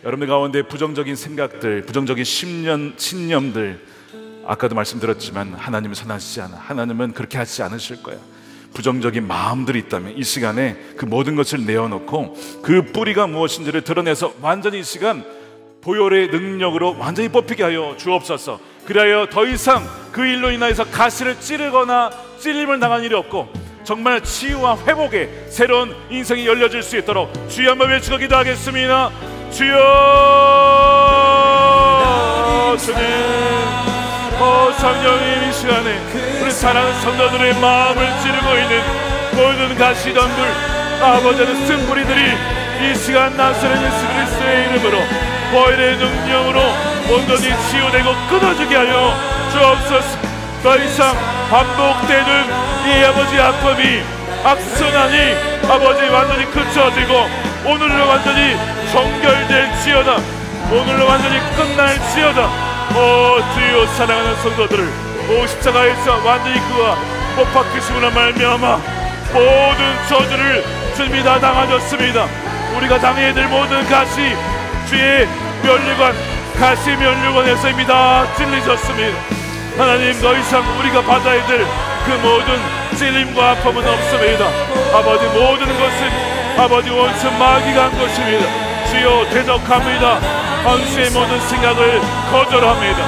여러분들 가운데 부정적인 생각들, 부정적인 신념들 아까도 말씀드렸지만 하나님은 선하시지 않아. 하나님은 그렇게 하지 않으실 거야. 부정적인 마음들이 있다면 이 시간에 그 모든 것을 내어놓고 그 뿌리가 무엇인지를 드러내서 완전히 이 시간 보혈의 능력으로 완전히 뽑히게 하여 주옵소서. 그리하여 더 이상 그 일로 인하여서 가시를 찌르거나 찔림을 당한 일이 없고 정말 치유와 회복의 새로운 인생이 열려질 수 있도록 주여 한번 외치고 기도하겠습니다. 주여 주님 성령님 이 시간에 우리 사랑하는 성도들의 마음을 찌르고 있는 모든 가시덤불 아버지는 쓴뿌리들이 이 시간 나사렛 예수 그리스도의 이름으로 보혈의 능력으로 온전히 치유되고 끊어지게 하여 주옵소서. 더 이상 반복되는 이 아버지 아픔이 악순환이 아버지 완전히 그쳐지고 오늘로 완전히 정결될지어다. 오늘로 완전히 끝날지어다. 오 주여 사랑하는 성도들을 오 십자가에서 완전히 그와 못 박히심으로 말미암아 모든 저주를 주님이 다 당하셨습니다. 우리가 당해야 될 모든 가시 주의 면류관 가시 면류관에서 이미 다 찔리셨습니다. 하나님 더 이상 우리가 받아야 될 그 모든 찔림과 아픔은 없습니다. 아버지 모든 것은 아버지 원수 마귀가 한 것입니다. 주여 대적합니다. 원수의 모든 생각을 거절합니다.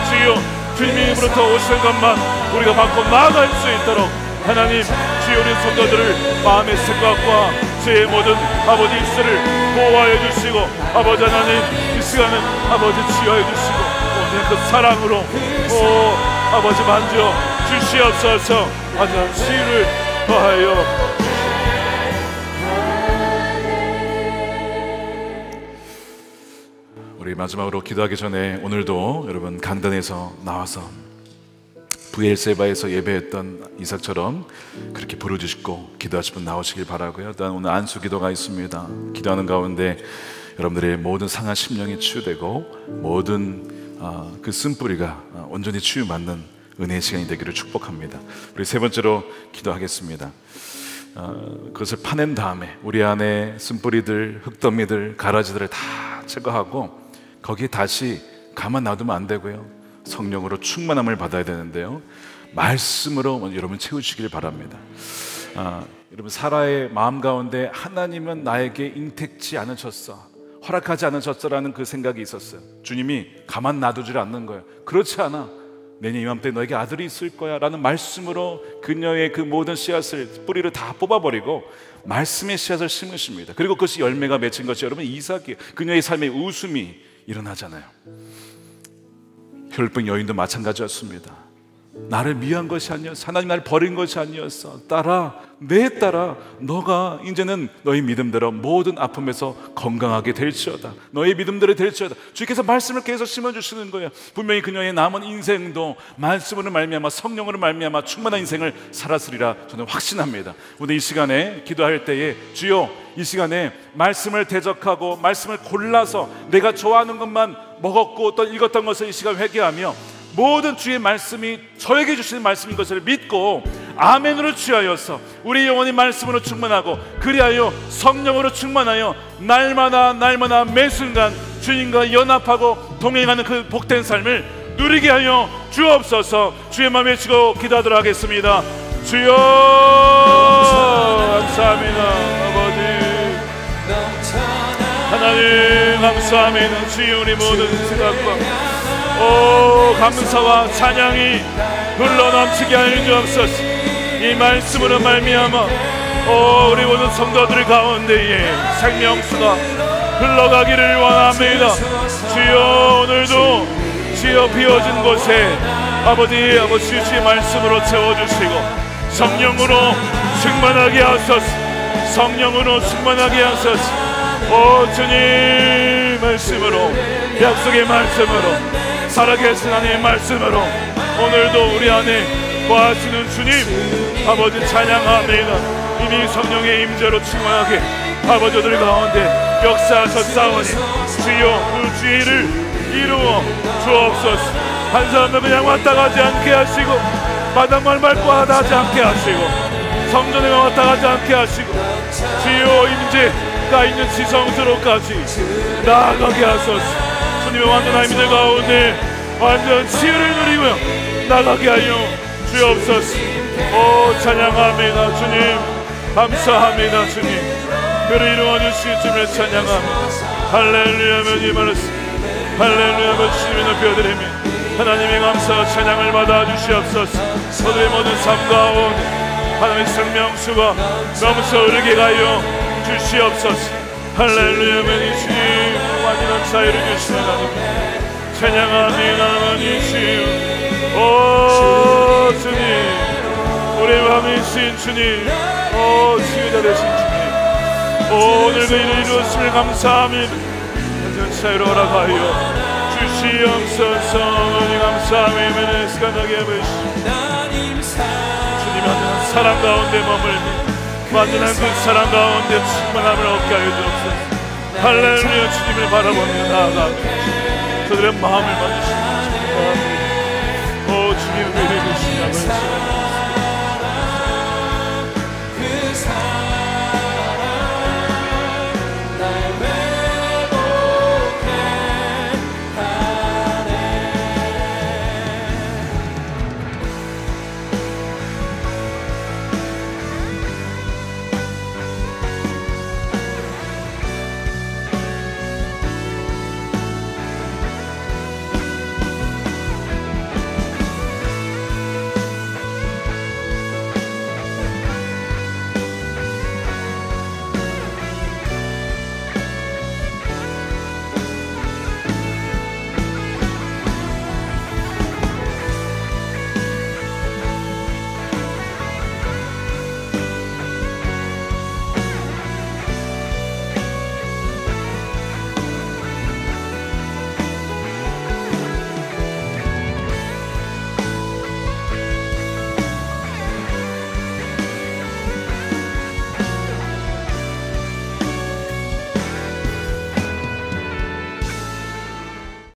주여 주님으로부터 오시는 것만 우리가 받고 나아갈 수 있도록 하나님 주여 우리 성도들을 마음의 생각과 주의 모든 아버지 입술을 보호하여 주시고 아버지 하나님 이 시간은 아버지 치유하여 주시고 오늘 그 사랑으로 오 아버지 만져 주시옵소서. 아주 치유를 더하여 우리 마지막으로 기도하기 전에 오늘도 여러분 강단에서 나와서 브엘세바에서 예배했던 이삭처럼 그렇게 부르짖고 기도하실 분 나오시길 바라고요. 또한 오늘 안수 기도가 있습니다. 기도하는 가운데 여러분들의 모든 상한 심령이 치유되고 모든 그 쓴뿌리가 온전히 치유받는 은혜의 시간이 되기를 축복합니다. 우리 세 번째로 기도하겠습니다. 그것을 파낸 다음에 우리 안에 쓴뿌리들, 흙더미들, 가라지들을 다 제거하고 거기에 다시 가만 놔두면 안 되고요. 성령으로 충만함을 받아야 되는데요. 말씀으로 여러분 채우시길 바랍니다. 여러분, 사라의 마음 가운데 하나님은 나에게 인택지 않으셨어, 허락하지 않으셨어라는 그 생각이 있었어요. 주님이 가만 놔두질 않는 거예요. 그렇지 않아, 내년 이맘때 너에게 아들이 있을 거야 라는 말씀으로 그녀의 그 모든 씨앗을, 뿌리를 다 뽑아버리고 말씀의 씨앗을 심으십니다. 그리고 그것이 열매가 맺힌 것이 여러분 이삭이에요. 그녀의 삶에 웃음이 일어나잖아요. 혈병 여인도 마찬가지였습니다. 나를 미워한 것이 아니었어, 하나님 나를 버린 것이 아니었어, 딸아, 내 딸아, 너가 이제는 너희 믿음대로 모든 아픔에서 건강하게 될지어다, 너희 믿음대로 될지어다. 주께서 말씀을 계속 심어주시는 거예요. 분명히 그녀의 남은 인생도 말씀으로 말미암아, 성령으로 말미암아 충만한 인생을 살았으리라 저는 확신합니다. 오늘 이 시간에 기도할 때에 주여, 이 시간에 말씀을 대적하고 말씀을 골라서 내가 좋아하는 것만 먹었고 또 읽었던 것을 이 시간 회개하며 모든 주의 말씀이 저에게 주시는 말씀인 것을 믿고 아멘으로 취하여서 우리 영혼이 말씀으로 충만하고 그리하여 성령으로 충만하여 날마다 매 순간 주님과 연합하고 동행하는 그 복된 삶을 누리게 하여 주옵소서. 주의 마음 외치고 기도하도록 하겠습니다. 주여 감사합니다. 아버지 하나님 감사합니다. 주여 우리 모든 생각과 감사와 찬양이 흘러넘치게 하여 주옵소서. 이 말씀으로 말미암아 우리 모든 성도들 가운데에 생명수가 흘러가기를 원합니다. 주여 오늘도 주여 비워진 곳에 아버지 주의 말씀으로 채워주시고 성령으로 충만하게 하소서. 성령으로 충만하게 하소서. 주님 말씀으로, 약속의 말씀으로, 살아계신 하나님의 말씀으로 오늘도 우리 안에 거하시는 주님 아버지 찬양합니다. 이미 성령의 임재로 충만하게 아버지들 가운데 역사하셨사오니 주여 그 주의를 이루어 주옵소서. 한 사람도 그냥 왔다 가지 않게 하시고 마당만 밟고 하다 하지 않게 하시고 성전에만 왔다 가지 않게 하시고 주여 임재가 있는 지성소로까지 나아가게 하소서. 주님의 완전한 믿음 가운데 완전 치유를 누리고요 나가게 하여 주옵소서. 찬양합니다. 주님 감사합니다. 주님 그를 이루어 주신 주님을 찬양합니다. 할렐루야 이 말씀 할렐루야 주님을 높여드리며 하나님의 감사와 찬양을 받아 주시옵소서. 저들의 모든 삶 가운데 하나님의 생명수가 넘쳐 흐르게 하여 주시옵소서. 할렐루야 주님 완전한 자유를 주시는 하나님 찬양합니다. 하나님 주님 주님 우리 왕이신 주님 치유자 되신 주님 오늘 그 일을 이루었음을 감사합니다. 완전 자유로 허락하여 주시옵소서. 감사합니다. 시간하게 해보시오. 주님 완전한 사랑 가운데 머물며 완전한 그 사랑 가운데 충만함을 얻게 하여 주옵소서. 할렐루야 주님을 바라보며 나아가며 저들의 마음을 만지시옵소서. 주님을